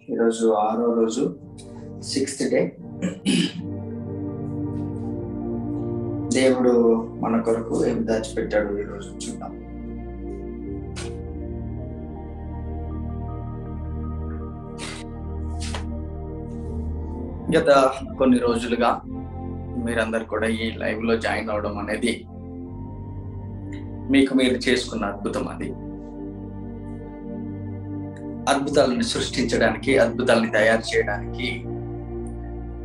ఈరోజు 6వ రోజు, 6th డే. దేవుడు మన కొరకు ఏం దాచిపెట్టాడు ఈరోజు చూద్దాం. గత కొన్ని రోజులుగా మీరందరు కూడా ఈ లైవ్ లో జాయిన్ అవడం అనేది మీకు మీరు చేసుకున్న అద్భుతం. అది అద్భుతాలను సృష్టించడానికి, అద్భుతాలని తయారు చేయడానికి,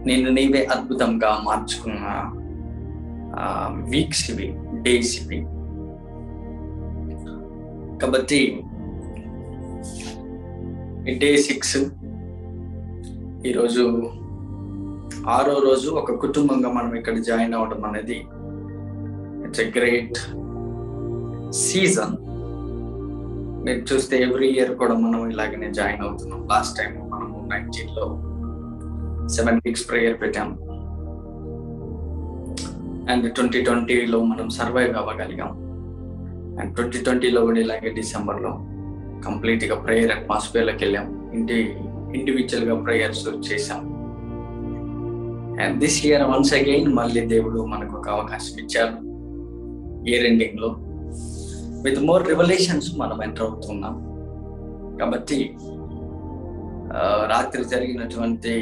నేను నీవే అద్భుతంగా మార్చుకున్న వీక్స్ ఇవి, డేస్ ఇవి. కాబట్టి డే 6 ఈరోజు 6వ రోజు. ఒక కుటుంబంగా మనం ఇక్కడ జాయిన్ అవ్వడం అనేది ఇట్స్ ఎ గ్రేట్ సీజన్. మీరు చూస్తే ఎవ్రీ ఇయర్ కూడా మనం ఇలాగనే జాయిన్ అవుతున్నాం. లాస్ట్ టైం మనము 19లో 7 weeks ప్రేయర్ పెట్టాము. అండ్ 2020లో మనం సర్వైవ్ అవ్వగలిగాం. అండ్ 2020లో కూడా ఇలాగే డిసెంబర్లో కంప్లీట్గా ప్రేయర్ అట్మాస్ఫియర్లోకి వెళ్ళాం. ఇండివిజువల్గా ప్రేయర్స్ చేశాం. And this year once again మళ్ళీ దేవుడు మనకు ఒక అవకాశం ఇచ్చారు. ఇయర్ ఎండింగ్లో విత్ మోర్ రివల్యూషన్స్ మనం ఎంటర్ అవుతున్నాం. కాబట్టి రాత్రి జరిగినటువంటి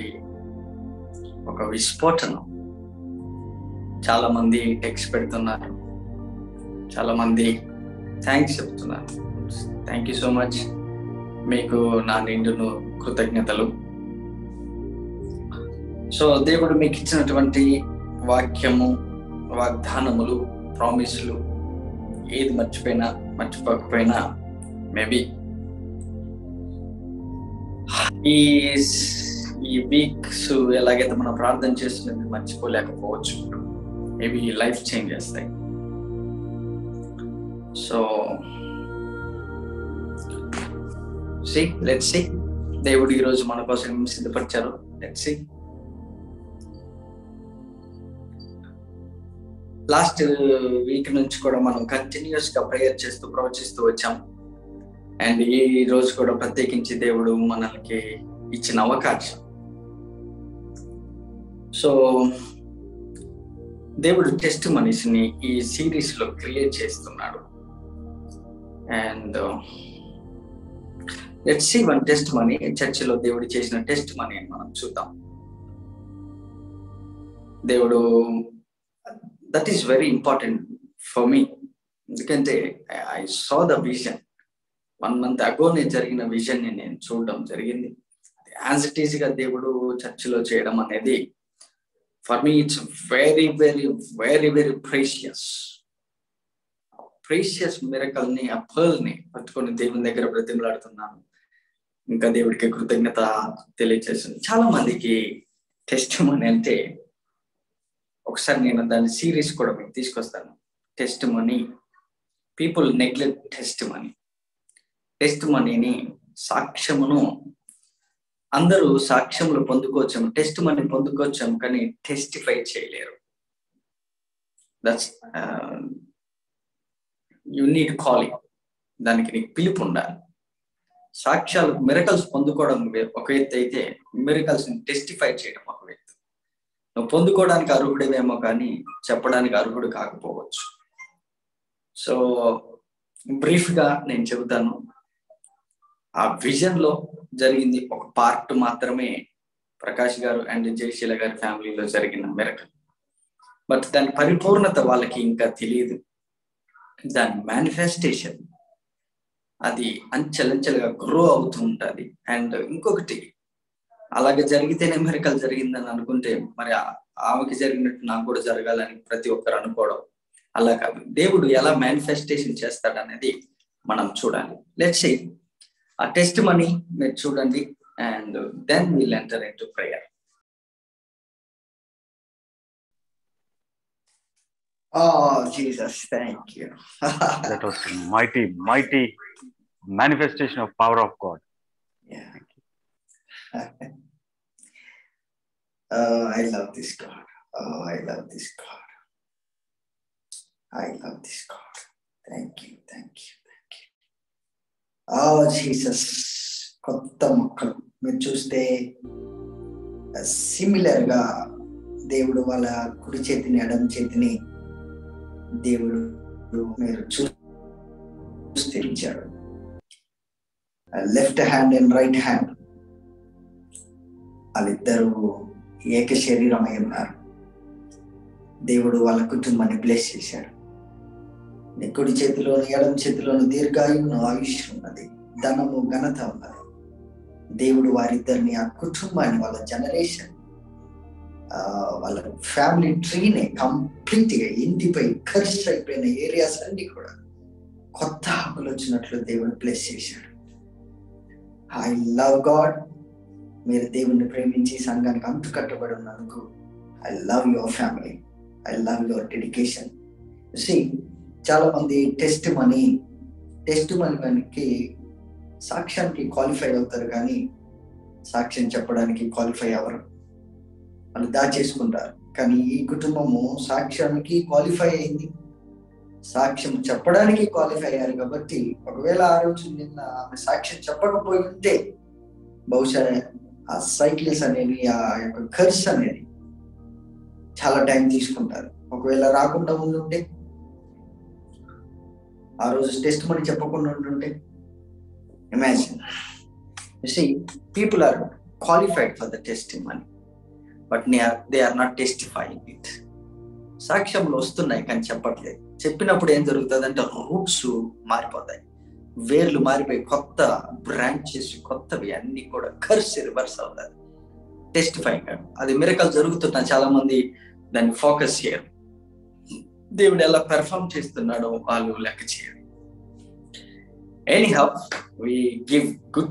ఒక విస్ఫోటనం, చాలా మంది టెక్స్ట్ పెడుతున్నారు, చాలా మంది థ్యాంక్స్ చెప్తున్నారు. Thank you so much. మీకు నా నిండును కృతజ్ఞతలు. సో దేవుడు మీకు ఇచ్చినటువంటి వాక్యము, వాగ్దానములు, ప్రామిస్లు ఏది మర్చిపోకపోయినా మేబీ ఈ వీక్స్ ఎలాగైతే మనం ప్రార్థన చేస్తున్నది మర్చిపోలేకపోవచ్చు. మేబీ లైఫ్ చేంజ్ చేస్తాయి. సో లెట్స్ సీ దేవుడు ఈరోజు మన కోసం ఏం సిద్ధపరిచారు. Let's see. లాస్ట్ వీక్ నుంచి కూడా మనం కంటిన్యూస్ గా ప్రేయర్ చేస్తూ ప్రవచిస్తూ వచ్చాం. అండ్ ఈ రోజు కూడా ప్రత్యేకించి దేవుడు మనకి ఇచ్చిన అవకాశం. సో దేవుడు టెస్ట్ మనీస్ని ఈ సిరీస్ లో క్రియేట్ చేస్తున్నాడు. And let's see one testimony. చర్చిలో దేవుడు చేసిన టెస్ట్ మనీ మనం చూద్దాం. దేవుడు that is very important for me. ఎందుకంటే I saw the vision 1 month అగోనే జరిగిన విజన్ ని నేను చూడడం జరిగింది. యాజ్ ఇట్ ఈస్ గా దేవుడు చర్చిలో చేయడం అనేది for me it's very very very very precious miracle ని, ఆ పర్ల్ ని పట్టుకొని దేవుని దగ్గర బ్రతిమలాడుతున్నాను. ఇంకా దేవుడికి కృతజ్ఞత తెలియజేస్తుంది. చాలా మందికి టెస్ట్ మనీ అంటే, ఒకసారి నేను దాని సిరీస్ కూడా మీకు తీసుకొస్తాను. Test money, people neglect test money. Test మనీని, సాక్ష్యమును అందరూ సాక్ష్యములు పొందుకోవచ్చాము, టెస్ట్ మనీ పొందుకోవచ్చాము, కానీ టెస్టిఫై చేయలేరు. That's you need calling. దానికి నీకు పిలుపు ఉండాలి. సాక్ష్యాలు, మిరకల్స్ పొందుకోవడం ఒక ఎత్తు అయితే, మిరకల్స్ ని టెస్టిఫై చేయడం ఒక ఎత్తు. నువ్వు పొందుకోవడానికి అర్హుడేమో కానీ చెప్పడానికి అర్హుడు కాకపోవచ్చు. సో బ్రీఫ్ గా నేను చెబుతాను. ఆ విజన్ లో జరిగింది ఒక పార్ట్ మాత్రమే, ప్రకాష్ గారు అండ్ జయశీల గారి ఫ్యామిలీలో జరిగిన మిరకల్. బట్ దాని పరిపూర్ణత వాళ్ళకి ఇంకా తెలియదు. దాని మేనిఫెస్టేషన్ అది అంచెలంచెలుగా గ్రో అవుతూ ఉంటుంది. అండ్ ఇంకొకటి, అలాగే జరిగితేనే మిరకల్ జరిగిందని అనుకుంటే మరి ఆమెకి జరిగినట్టు నాకు కూడా జరగాలని ప్రతి ఒక్కరు అనుకోవడం అలా కాదు. దేవుడు ఎలా మేనిఫెస్టేషన్ చేస్తాడనేది మనం చూడాలి. Let's see. ఆ టెస్ట్ మనీ మీరు చూడండి, and then will enter into prayer. Oh Jesus, thank you. That was mighty manifestation of power of God. Yeah. I love this God. I love this God. I love this God. Thank you. Oh Jesus, కొత్త మొక్కలు మీరు చూస్తే similar గా దేవుడు వాళ్ళ కుడి చేతిని ఎడమ చేతిని దేవుడు మీరు చూస్తే left hand and right hand వాళ్ళిద్దరూ ఏక శరీరమై ఉన్నారు. దేవుడు వాళ్ళ కుటుంబాన్ని బ్లెస్ చేశాడు. నీ కుడి చేతిలోను ఎడమ చేతిలోను దీర్ఘాయువును ఆయుష్ ఉన్నది, ధనము ఘనత ఉన్నది. దేవుడు వారిద్దరిని, ఆ కుటుంబాన్ని, వాళ్ళ జనరేషన్, వాళ్ళ ఫ్యామిలీ ట్రీనే కంప్లీట్ గా ఇంటిపై ఖర్చు అయిపోయిన ఏరియాస్ అన్ని కూడా కొత్త హక్కులు వచ్చినట్లు దేవుడు బ్లెస్ చేశాడు. I love God. మీరు దేవుణ్ణి ప్రేమించి సంఘానికి అంటు కట్టబడి ఉన్నందుకు I love your family, I love your dedication. చాలా మంది టెస్ట్ మనీకి సాక్ష్యానికి క్వాలిఫై అవుతారు, కానీ సాక్ష్యం చెప్పడానికి క్వాలిఫై అవ్వరు. వాళ్ళు దాచేసుకుంటారు. కానీ ఈ కుటుంబము సాక్ష్యానికి క్వాలిఫై అయింది, సాక్ష్యం చెప్పడానికి క్వాలిఫై అయ్యారు. కాబట్టి ఒకవేళ ఆ రోజు నిన్న ఆమె సాక్ష్యం చెప్పకపోయి ఉంటే బహుశా ఆ సైకిల్స్ అనేవి, ఆ యొక్క ఖర్చు అనేది చాలా టైం తీసుకుంటారు. ఒకవేళ రాకుండా ఉండుంటే, ఆ రోజు టెస్ట్ మనీ చెప్పకుండా ఉంటుంటే, imagine. People are qualified for the testimony, but they are not testifying it. సాక్ష్యములు వస్తున్నాయి కానీ చెప్పట్లేదు. చెప్పినప్పుడు ఏం జరుగుతుంది అంటే రూట్స్ మారిపోతాయి, వేర్లు మారిపోయి కొత్త బ్రాంచెస్, కొత్తవి అన్ని కూడా కర్స్ రివర్స్ అవుతుంది. టెస్టిఫైయింగ్ అది మిరకల్ జరుగుతున్నా చాలా మంది దాన్ని ఫోకస్ చేయరు. దేవుడు ఎలా పెర్ఫార్మ్ చేస్తున్నాడో వాళ్ళు లెక్క చేయరు. Anyhow, we give good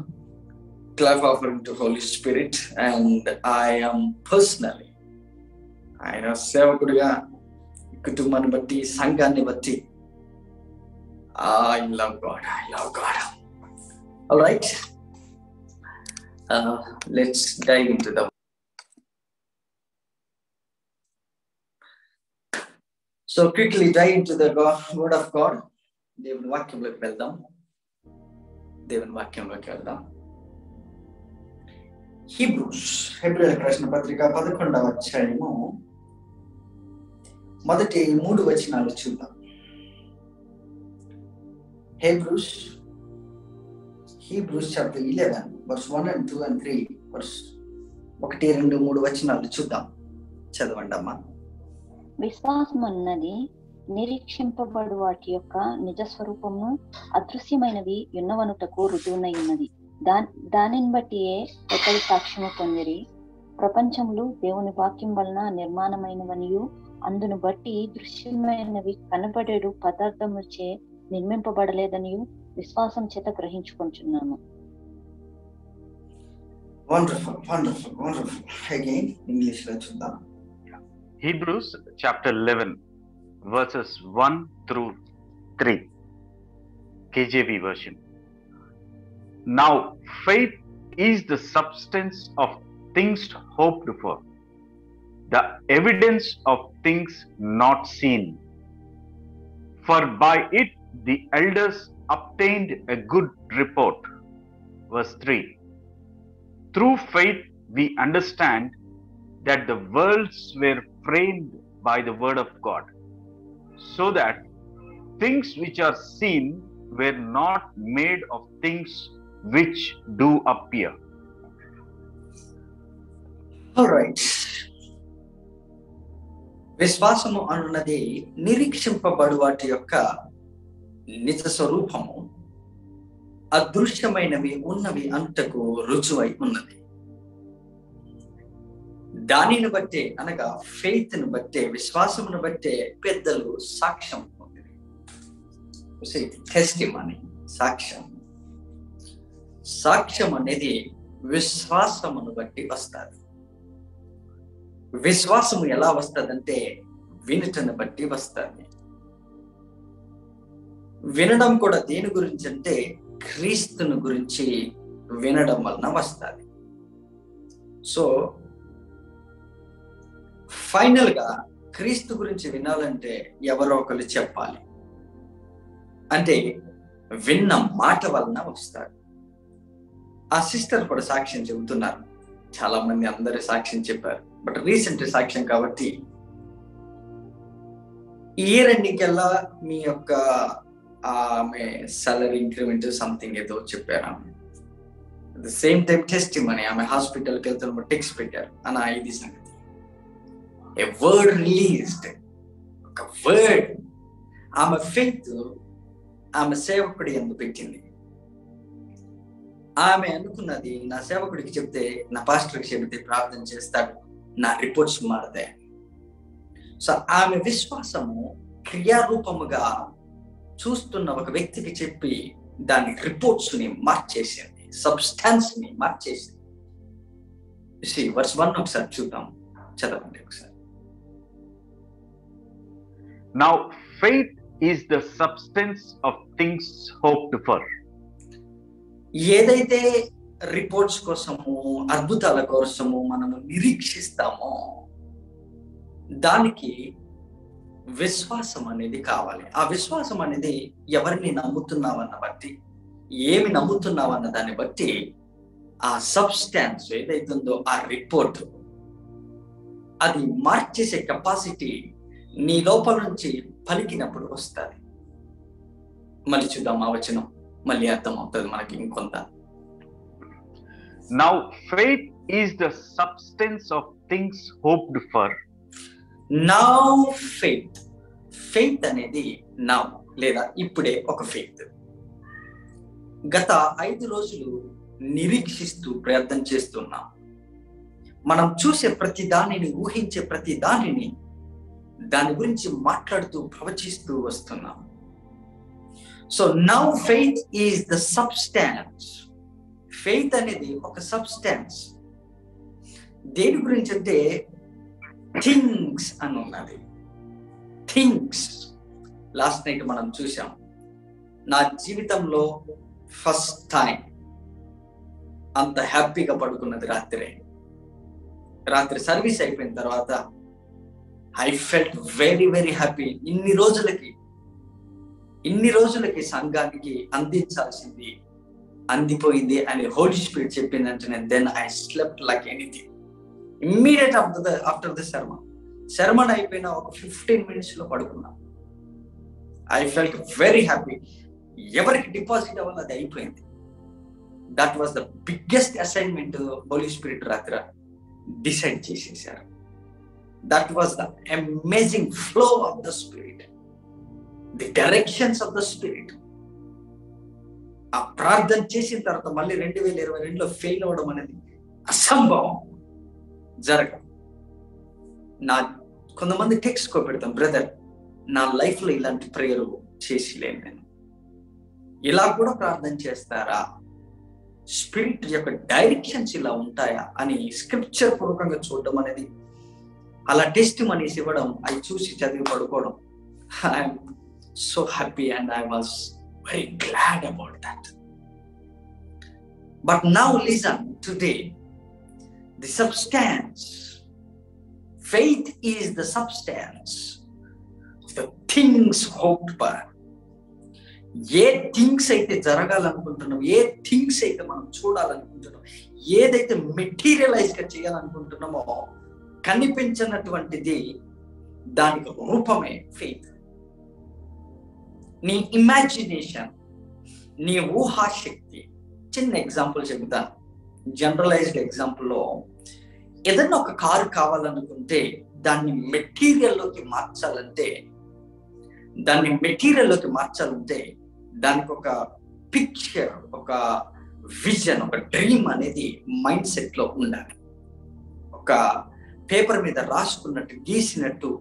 clap offering to Holy Spirit, and I am personally, ఆయన సేవకుడిగా కుటుంబాన్ని బట్టి, సంఘాన్ని బట్టి, I love God. All right, let's dive into the so quickly dive into the word of God. దేవుని వాక్యంలోకి వెళ్దాం. హెబ్రీయులకు రాసిన పత్రిక 11వ అధ్యాయము మొదటి 3 వచనాలు చూద్దాం. Hebrews chapter 11 verse 1 and 2 and 3 verse 1, 2, 3 వచనాలు చూద్దాం. చదవండి అమ్మా. విశ్వాసమన్నది నిరీక్షింపబడు వాటి యొక్క నిజ స్వరూపమును అదృశ్యమైనవి యున్నవనుటకు రుజువునై ఉన్నది. దానిని బట్టి ఒకరి సాక్ష్యము పొందిరి. ప్రపంచములు దేవుని వాక్యం వలన నిర్మాణమైనవనియు, అందును బట్టి దృశ్యమైనవి కనబడేడు పదార్థముచే నిర్మింపబడలేదనియు విశ్వాసం చేత గ్రహించుకొంచున్నాను. Wonderful. Again, English లో చూద్దాం. Hebrews chapter 11 verses 1 through 3, KJV version. Now faith is the substance of things hoped for, the evidence of things not seen. For by it the elders obtained a good report. Verse 3. Through faith we understand that the worlds were framed by the word of God, so that things which are seen were not made of things which do appear. All right. విశ్వాసము అన్నది నిరీక్షింపబడు వాటి యొక్క నిజ స్వరూపము, అదృశ్యమైనవి ఉన్నవి అంతకు రుజువై ఉన్నది. దానిని బట్టే, అనగా ఫెయిత్ ను బట్టే, విశ్వాసమును బట్టే పెద్దలు సాక్ష్యం పొందిరి. టెస్టిమనీ, సాక్ష్యం అనేది విశ్వాసమును బట్టి వస్తుంది. విశ్వాసము ఎలా వస్తుందంటే వినుటను బట్టి వస్తుంది. వినడం కూడా దేని గురించి అంటే క్రీస్తుని గురించి వినడం వలన వస్తుంది. సో ఫైనల్ గా క్రీస్తు గురించి వినాలంటే ఎవరో ఒకరు చెప్పాలి. అంటే విన్న మాట వలన వస్తాడు. ఆ సిస్టర్ కూడా సాక్ష్యం చెబుతున్నారు. చాలా మంది అందరూ సాక్ష్యం చెప్పారు, బట్ రీసెంట్ సాక్ష్యం కాబట్టి ఇయర్ ఎండింగ్ కల్లా మీ యొక్క ఆమె సాలరీ ఇంక్రిమెంట్ సంథింగ్ ఏదో చెప్పారు. ఆమె ద సేమ్ టైం టెస్టిమనీ, ఆమె హాస్పిటల్కి వెళ్తున్నప్పుడు టెక్స్ట్ పెట్టారు, అన్న ఇది సంగతి. ఏ వర్డ్ రిలీజ్డ్, ఒక వర్డ్. ఆమె ఫెయిత్ ఆమె సేవకుడి యందు పెట్టింది. ఆమె అనుకున్నది, నా సేవకుడికి చెప్తే, నా పాస్టర్కి చెబితే ప్రార్థన చేస్తాడు, నా రిపోర్ట్స్ మారతాయి. సో ఆమె విశ్వాసము క్రియారూపముగా చూస్తున్న ఒక వ్యక్తికి చెప్పి దాని రిపోర్ట్స్ ని మార్చేసింది, సబ్స్టాన్స్ ని మార్చేసింది. వర్స్ 1 ఒకసారి చూద్దాం, చదవండి ఒకసారి. Now faith is the substance of things hoped for. ఏదైతే రిపోర్ట్స్ కోసము, అద్భుతాల కోసము మనము నిరీక్షిస్తామో దానికి విశ్వాసం అనేది కావాలి. ఆ విశ్వాసం అనేది ఎవరిని నమ్ముతున్నావన్న బట్టి, ఏమి నమ్ముతున్నావన్న దాన్ని బట్టి ఆ సబ్స్టాన్స్ ఏదైతుందో ఆ రిపోర్ట్ అది మార్చేసే కెపాసిటీ నీ లోపల నుంచి పలికినప్పుడు వస్తుంది. మళ్ళీ చూద్దాం ఆ వచనం, మళ్ళీ అర్థం అవుతుంది మనకి ఇంకొంత. Now faith is the substance of things hoped for. Now faith, faith అనేది now లేదా ఇప్పుడే ఒక ఫెయిత్. గత 5 రోజులు నిరీక్షిస్తూ ప్రార్థన చేస్తున్నాం. మనం చూసే ప్రతి దానిని, ఊహించే ప్రతి దానిని, దాని గురించి మాట్లాడుతూ ప్రవచిస్తూ వస్తున్నాం. So now faith is the substance. Faith అనేది ఒక సబ్స్టాన్స్. దేని గురించి అంటే థింగ్స్ అని ఉన్నది. థింగ్స్ లాస్ట్ నైట్ మనం చూసాం. నా జీవితంలో ఫస్ట్ టైం అంత హ్యాపీగా పడుకున్నది రాత్రి సర్వీస్ అయిపోయిన తర్వాత I felt very very happy. ఇన్ని రోజులకి సంఘానికి అందించాల్సింది అందిపోయింది అని హోలీ స్పిరిట్ చెప్పిందంటే then I slept like anything. Immediate after the sermon అయిపోయిన ఒక 15 minutes లో పడుకున్నా. I felt very happy. ఎవరికి డిపాజిట్ అవ్వాలి అది అయిపోయింది. That was the biggest assignment holy spirit రాత్రి డిసైడ్ చేసేసారు. That was the amazing flow of the spirit, the directions of the spirit. ఆ ప్రార్థన చేసిన తర్వాత మళ్ళీ 2022లో ఫెయిల్ అవ్వడం అనేది అసంభవం, జరగదు. కొంతమంది టెక్స్ట్ కో పెడతాం, బ్రదర్ నా లైఫ్ లో ఇలాంటి ప్రేయర్ చేసి లేను నేను, ఇలా కూడా ప్రార్థన చేస్తారా, స్పిరిట్ యొక్క డైరెక్షన్స్ ఇలా ఉంటాయా అని స్క్రిప్చర్ పూర్వకంగా చూడడం అనేది, అలా టెస్ట్ మనీస్ ఇవ్వడం, అవి చూసి చదివి పడుకోవడం. I'm so happy and I was very glad about that. But now listen today, the substance. Faith is the substance of the things hoped for. A things అయితే జరగాలనుకుంటున్నాం, ఏ థింగ్స్ అయితే మనం చూడాలనుకుంటున్నాం, ఏదైతే మెటీరియలైజ్ గా చేయాలనుకుంటున్నామో కనిపించినటువంటిది దానికి రూపమే ఫెయిత్. నీ ఇమాజినేషన్, నీ ఊహాశక్తి. చిన్న ఎగ్జాంపుల్ చెబుతాను, జనరలైజ్డ్ ఎగ్జాంపుల్లో ఏదన్నా ఒక కారు కావాలనుకుంటే దాన్ని మెటీరియల్లోకి మార్చాలంటే దానికి ఒక పిక్చర్, ఒక విజన్, ఒక డ్రీమ్ అనేది మైండ్ సెట్ లో ఉండాలి. ఒక పేపర్ మీద రాసుకున్నట్టు, గీసినట్టు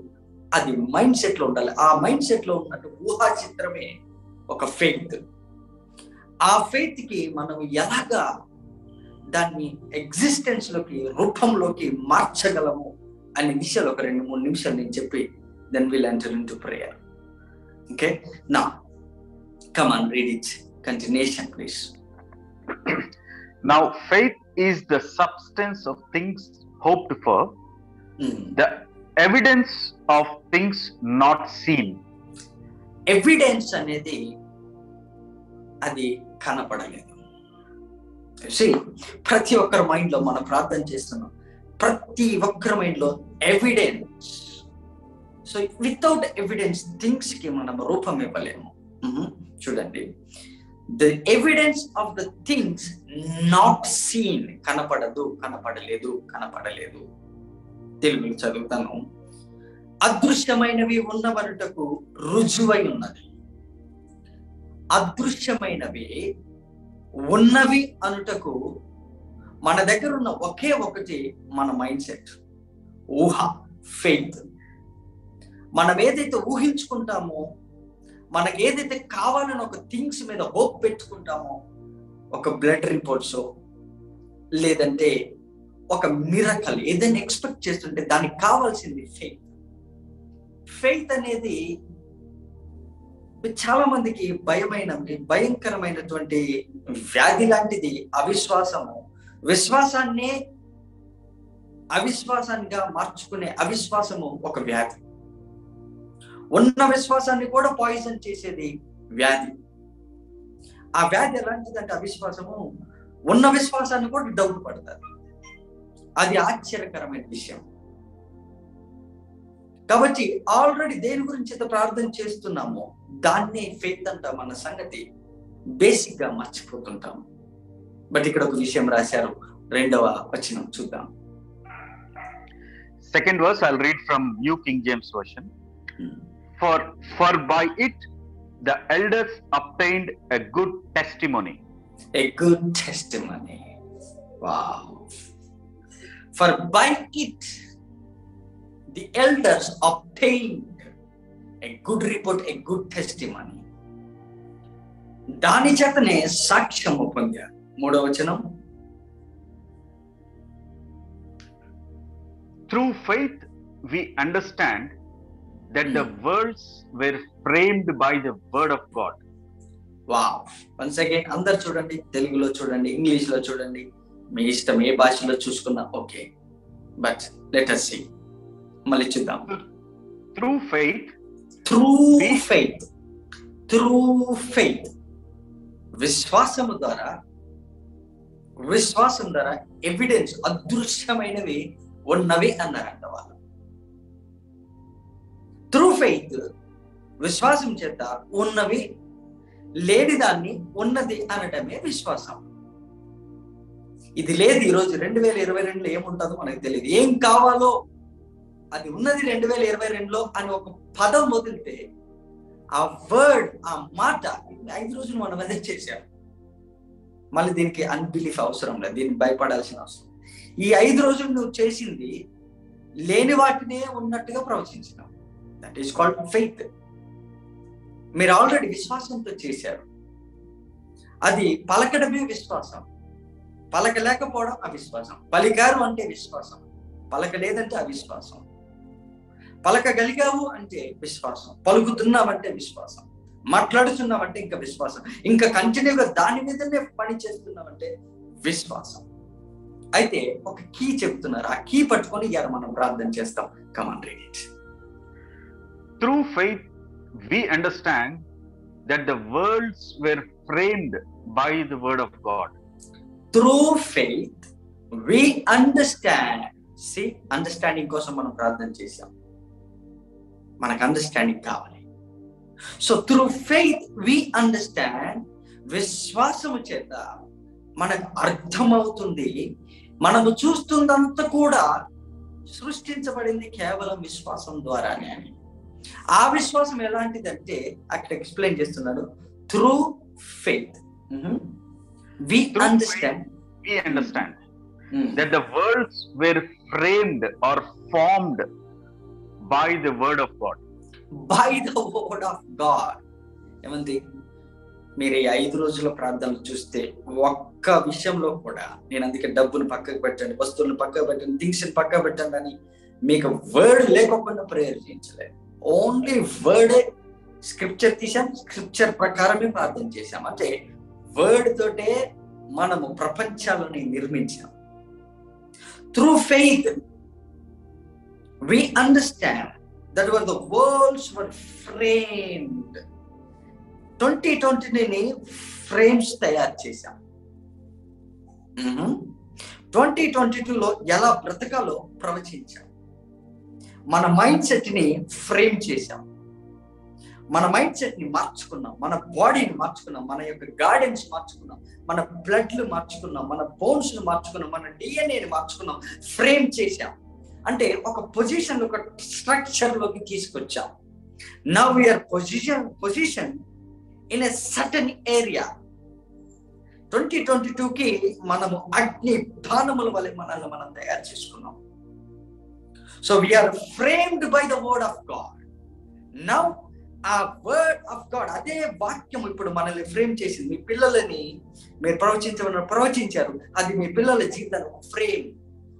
అది మైండ్ సెట్ లో ఉండాలి. ఆ మైండ్ సెట్ లో ఉన్నట్టు ఊహా చిత్రమే ఒక ఫెయిత్. ఆ ఫెయిత్ కి మనం ఎలాగా దాన్ని ఎగ్జిస్టెన్స్ లోకి, రూపంలోకి మార్చగలము అనే విషయాలు ఒక 2-3 నిమిషాలు నేను చెప్పి then we'll enter into prayer. Okay, now come on, read it, continuation please. Now faith is the substance of things hoped for, the evidence of things not seen. Evidence అనేది అది కనపడలేదు, ప్రతి ఒక్కరి మైండ్ లో మనం ప్రార్థన చేస్తున్నాం, ప్రతి ఒక్కరి మైండ్ లో evidence. So without evidence things కి మనం రూపం ఇవ్వలేము. చూడండి, the evidence of the things not seen, కనపడదు, కనపడలేదు. తెలుగులో చదువుతాను. అదృశ్యమైనవి ఉన్నవనుటకు రుజువై ఉన్నది. అదృశ్యమైనవి ఉన్నవి అనుటకు మన దగ్గర ఉన్న ఒకే ఒకటి మన మైండ్ సెట్, ఊహ, ఫెయిత్. మనం ఏదైతే ఊహించుకుంటామో, మనకి ఏదైతే కావాలని ఒక థింగ్స్ మీద హోప్ పెట్టుకుంటామో, ఒక బ్లడ్ రిపోర్ట్స్ లేదంటే ఒక మిరకల్ ఏదైనా ఎక్స్పెక్ట్ చేస్తుంటే దానికి కావాల్సింది ఫెయిత్. ఫెయిత్ అనేది చాలా మందికి భయంకరమైనటువంటి వ్యాధి లాంటిది. అవిశ్వాసము, విశ్వాసాన్నే అవిశ్వాసానిగా మార్చుకునే అవిశ్వాసము ఒక వ్యాధి. ఉన్న విశ్వాసాన్ని కూడా పాయిజన్ చేసేది వ్యాధి. ఆ వ్యాధి ఎలాంటిదంటే అవిశ్వాసము ఉన్న విశ్వాసాన్ని కూడా డౌట్ పడుతుంది. అది ఆశ్చర్యకరమైన విషయం. కాబట్టి ఆల్రెడీ దేని గురించి అయితే ప్రార్థన చేస్తున్నామో దాన్నే ఫెయిత్ అంటాం అన్న సంగతి బేసిక్ గా మర్చిపోతుంటాం. బట్ ఇక్కడ ఒక విషయం రాశారు, 2వ వచనం చూద్దాం. Second verse, I'll read from New King James Version. For by it the elders obtained a good testimony. A good testimony. Wow. For by it the elders obtained a good report, a good testimony. దాని చేతనే సాక్ష్యము పొందారు. 3వ వచనం. Through faith we understand that the worlds were framed by the word of God. Wow. Once again, అందరు చూడండి, తెలుగులో చూడండి, ఇంగ్లీష్ లో చూడండి, మీ ఇష్టం ఏ భాషలో చూసుకున్నా okay. But let us see. మళ్ళీ చూద్దాం. Through faith విశ్వాసం ద్వారా ఎవిడెన్స్, అదృశ్యమైనవి ఉన్నవి అన్నారంట వాళ్ళు. త్రూ ఫెయిత్, విశ్వాసం చేత ఉన్నవి, లేని దాన్ని ఉన్నది అనటమే విశ్వాసం. ఇది లేదు ఈరోజు 2022లో ఏముంటుందో మనకు తెలియదు. ఏం కావాలో అది ఉన్నది 2022లో అని ఒక పదం వదిలితే ఆ వర్డ్, ఆ మాట 5 రోజులు మనం అదే చేశాం. మళ్ళీ దీనికి అన్బిలీఫ్ అవసరం లేదు, దీనికి భయపడాల్సిన అవసరం. ఈ 5 రోజులు నువ్వు చేసింది లేని వాటినే ఉన్నట్టుగా ప్రవచించినావు. That is called faith. మీరు ఆల్రెడీ విశ్వాసంతో చేశారు. అది పలకడమే విశ్వాసం, పలకలేకపోవడం అవిశ్వాసం. పలికారు అంటే విశ్వాసం, పలకలేదంటే అవిశ్వాసం. పలకగలిగావు అంటే విశ్వాసం, పలుకుతున్నావంటే విశ్వాసం, మాట్లాడుతున్నావంటే ఇంకా విశ్వాసం, ఇంకా కంటిన్యూగా దాని మీదనే పని చేస్తున్నావంటే విశ్వాసం. అయితే ఒక కీ చెప్తున్నారు, ఆ కీ పట్టుకొని ఇవాళ మనం ప్రార్థన చేస్తాం. Come on, read it. Through faith we understand that the worlds were framed by the word of God. Through faith we understand. See, understanding కోసం మనం ప్రార్థన చేశాం. మనకు అండర్స్టాండింగ్ కావాలి. So through faith we understand, విశ్వాసము చేత మనకు అర్థమవుతుంది, మనము చూస్తుందంతా కూడా సృష్టించబడింది కేవలం విశ్వాసం ద్వారానే అని. ఆ విశ్వాసం ఎలాంటిదంటే అక్కడ ఎక్స్ప్లెయిన్ చేస్తున్నాడు. Through faith we understand that the worlds were framed or formed by the word of God. By the word of God. ఏమంది? మీరు ఈ 5 రోజుల ప్రార్థనలు చూస్తే ఒక్క విషయంలో కూడా, నేను అందుకే డబ్బును పక్కకు పెట్టండి, వస్తువులను పక్కకు పెట్టండి, థింగ్స్ పక్కకు పెట్టండి అని మీకు వర్డ్ లేకుండా ప్రేయర్ చేయించలేదు. ఓన్లీ వర్డ్, స్క్రిప్చర్ తీసాం, స్క్రిప్చర్ ప్రకారమే ప్రార్థన చేశాం. అంటే వర్డ్ తోటే మనము ప్రపంచాలని నిర్మించాం. Through faith we understand that when the worlds were framed, 2020 frames తయారు చేశాం. 2022లో ఎలా బ్రతకాలో ప్రవచించాం. మన మైండ్ సెట్ ని ఫ్రేమ్ చేశాం, మన మైండ్ సెట్ ని మార్చుకున్నాం, మన బాడీని మార్చుకున్నాం, మన యొక్క గార్డెన్స్ మార్చుకున్నాం, మన బ్లడ్లు మార్చుకున్నాం, మన బోన్స్ ని మార్చుకున్నాం, మన డిఎన్ఏని మార్చుకున్నాం, ఫ్రేమ్ చేశాం. అంటే ఒక పొజిషన్, ఒక స్ట్రక్చర్ లోకి తీసుకొచ్చాం. Now we are position in a certain area. 2022కి మనము అగ్ని బాణముల వలె మనల్ని మనం తయారు చేసుకున్నాం. So we are framed by the word of God. Now ఆ వర్డ్ ఆఫ్ గాడ్, అదే వాక్యం ఇప్పుడు మనల్ని ఫ్రేమ్ చేసింది. మీ పిల్లలని మీరు ప్రవచించారు, అది మీ పిల్లల జీవితాన్ని ఒక ఫ్రేమ్,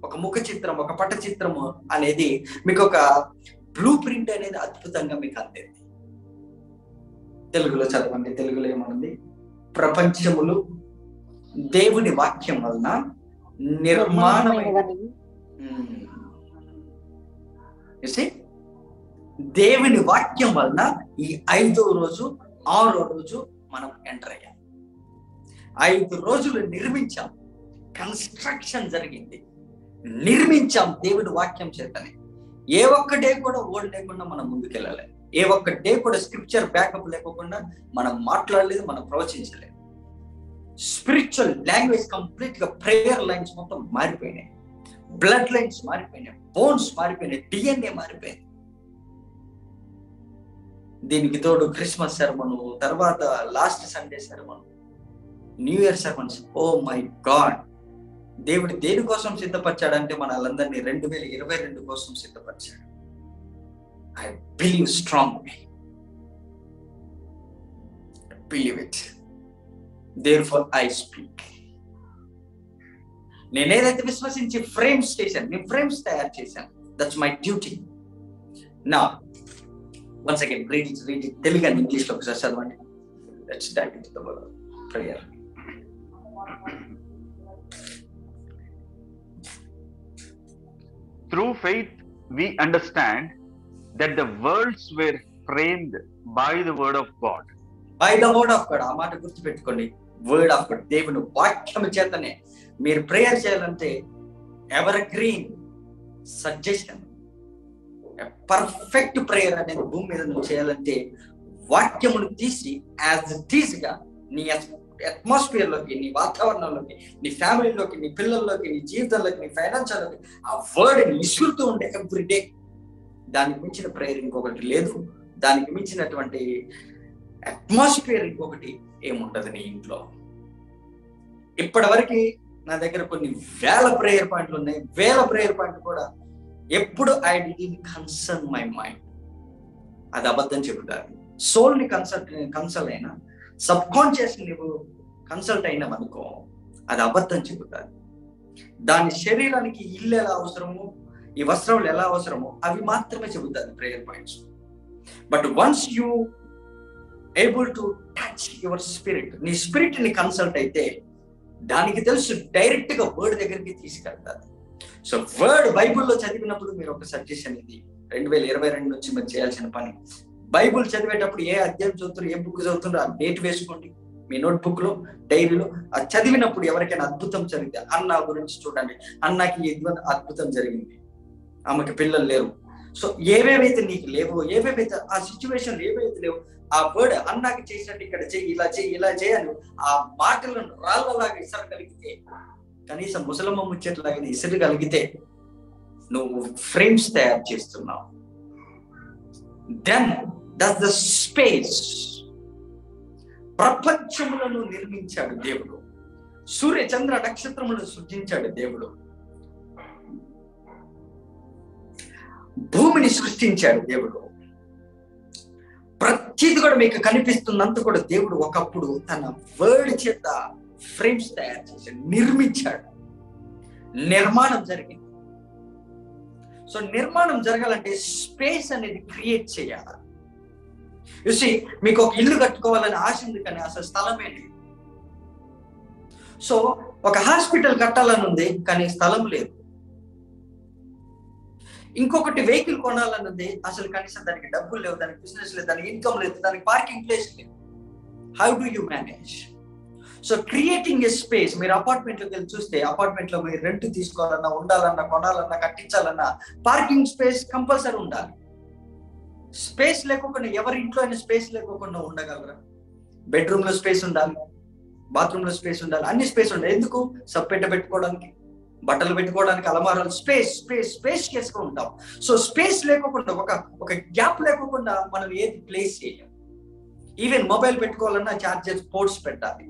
ఒక ముఖ చిత్రం, ఒక పట చిత్రము అనేది మీకు ఒక బ్లూ ప్రింట్ అనేది అద్భుతంగా మీకు అందింది. తెలుగులో చదవండి. తెలుగులో ఏమనుంది? ప్రపంచములు దేవుని వాక్యం వలన నిర్మాణమైన. దేవుని వాక్యం వలన ఈ 5వ రోజు 6వ రోజు మనం ఎంటర్ అయ్యాం. 5 రోజులు నిర్మించాం, కన్స్ట్రక్షన్ జరిగింది, నిర్మించాం దేవుని వాక్యం చేతనే. ఏ ఒక్క డే కూడా ఓల్డ్ లేకుండా మనం ముందుకెళ్ళాలి. ఏ ఒక్క డే కూడా స్క్రిప్చర్ బ్యాకప్ లేకుండా మనం మాట్లాడలేదు, మనం ప్రవచించలేదు. స్పిరిచువల్ లాంగ్వేజ్ కంప్లీట్ గా, ప్రేయర్ లైన్స్ మొత్తం మారిపోయినాయి, బ్లడ్ లైన్స్ మారిపోయినాయి, బోన్స్ మారిపోయినాయి, డిఎన్ఏ మారిపోయింది. దీనికి తోడు క్రిస్మస్ సెరమను, తర్వాత last Sunday sermon, new year sermons. Oh my God, దేవుడు దేనికోసం సిద్ధపరిచాడంటే మనల్ందరినీ 2022 కోసం సిద్ధపరిచాడు. I believe strongly. I believe it. Therefore I speak. నేనేదైతే విశ్వసించి ఫ్రేమ్స్ చేశాను, నేను ఫ్రేమ్స్ తయారు చేశాను. That's my duty. నా once again read it Telugu and English లో ఒకసారి చదవండి. Let's dive into the word prayer. Through faith we understand that the worlds were framed by the word of God. By the word of God. ఆ మాట గుర్తుపెట్టుకోండి. Word of God, దేవుని వాక్యం చేతనే మీరు ప్రేయర్ చేయాలంటే ever green suggestion, perfect prayer అనేది భూమి మీద నువ్వు చేయాలంటే వాక్యమును తీసి యాజ్ ఇట్ ఈజ్ గా నీ అట్మాస్ఫియర్ లోకి, నీ వాతావరణంలోకి, నీ ఫ్యామిలీలోకి, నీ పిల్లల్లోకి, నీ జీవితంలోకి, నీ ఫైనాన్షియల్ లోకి ఆ వర్డ్ విసురుతూ ఉండే ఎవ్రీ డే. దానికి మించిన ప్రేయర్ ఇంకొకటి లేదు, దానికి మించినటువంటి అట్మాస్ఫియర్ ఇంకొకటి ఏముంటది నీ ఇంట్లో. ఇప్పటి వరకు నా దగ్గర కొన్ని వేల ప్రేయర్ పాయింట్లు ఉన్నాయి. వేల ప్రేయర్ పాయింట్లు కూడా ఎప్పుడు I did concern my mind, అది అబద్ధం చెబుతారు. సోల్ ని కన్సల్ట్ అయినా, సబ్ కాన్షియస్ నువ్వు కన్సల్ట్ అయినావనుకో, అది అబద్ధం చెబుతారు. దాని శరీరానికి ఇల్లు ఎలా అవసరమో, ఈ వస్త్రములు ఎలా అవసరమో అవి మాత్రమే చెబుతారు prayer points. But once you able to touch your spirit, నీ స్పిరిట్ ని కన్సల్ట్ అయితే దానికి తెలుసు డైరెక్ట్ గా వర్డ్ దగ్గరికి తీసుకెళ్తారు. సో వర్డ్ బైబుల్లో చదివినప్పుడు మీరు ఒక సజెషన్, ఇది 2022 నుంచి మీరు చేయాల్సిన పని. బైబుల్ చదివేటప్పుడు ఏ అధ్యాయం చదువుతారు, ఏ బుక్ చదువుతారో ఆ డేట్ వేసుకోండి మీ నోట్బుక్ లో, డైరీలో. అది చదివినప్పుడు ఎవరికైనా అద్భుతం జరిగితే, అన్న గురించి చూడండి, అన్నకి అద్భుతం జరిగింది, ఆమెకి పిల్లలు లేరు. సో ఏవేవైతే నీకు లేవో, ఏవేవైతే ఆ సిచ్యువేషన్ ఏవైతే లేవో, ఆ వర్డ్ అన్నకి చేసినట్టు ఇక్కడ చెయ్యి, ఇలా చెయ్యి, ఇలా చేయని ఆ మాటలను రాళ్ళలాగా ఇసరగలిగితే, కనీసం ముసలమ్మ ముచ్చట్లాగా ఇసరగలిగితే నువ్వు ఫ్రేమ్స్ తయారు చేస్తున్నావు. Then that's the space. ప్రపంచములను నిర్మించాడు దేవుడు, సూర్య చంద్ర నక్షత్రములను సృజించాడు దేవుడు, భూమిని సృష్టించాడు దేవుడు. ప్రతిది కూడా మీకు కనిపిస్తున్నంత కూడా దేవుడు ఒకప్పుడు తన వర్డ్ చేత ఫ్రేమ్స్ తయారు చేశాడు, నిర్మించాడు. నిర్మాణం జరిగింది. సో నిర్మాణం జరగాలంటే స్పేస్ అనేది క్రియేట్ చేయాలి. చూసి మీకు ఒక ఇల్లు కట్టుకోవాలని ఆశ ఉంది, కానీ అసలు స్థలమే లేదు. సో ఒక హాస్పిటల్ కట్టాలని ఉంది, కానీ స్థలం లేదు. ఇంకొకటి వెహికల్ కొనాలని ఉంది, అసలు కనీసం దానికి డబ్బులు లేవు, దానికి బిజినెస్ లేదు, దానికి ఇన్కమ్ లేదు, దానికి పార్కింగ్ ప్లేస్ లేదు. How do you manage? So creating a space. మీరు అపార్ట్మెంట్లోకి వెళ్ళి చూస్తే అపార్ట్మెంట్లో మీరు రెంట్ తీసుకోవాలన్నా, ఉండాలన్నా, కొనాలన్నా, కట్టించాలన్నా పార్కింగ్ స్పేస్ కంపల్సరీ ఉండాలి. స్పేస్ లేకోకుండా ఎవరి ఇంట్లో అయినా స్పేస్ లేకోకుండా ఉండగలరా? బెడ్రూమ్ లో స్పేస్ ఉండాలి, బాత్రూమ్ లో స్పేస్ ఉండాలి, అన్ని స్పేస్ ఉండాలి. ఎందుకు? సబ్బెట్ట పెట్టుకోవడానికి, బట్టలు పెట్టుకోవడానికి, అలమారాలు, స్పేస్ స్పేస్ స్పేస్ చేసుకుని ఉంటాం. సో స్పేస్ లేకోకుండా, ఒక గ్యాప్ లేకోకుండా మనం ఏది ప్లేస్ చేయాలి. ఈవెన్ మొబైల్ పెట్టుకోవాలన్నా చార్జర్ పోర్ట్స్ పెట్టాలి.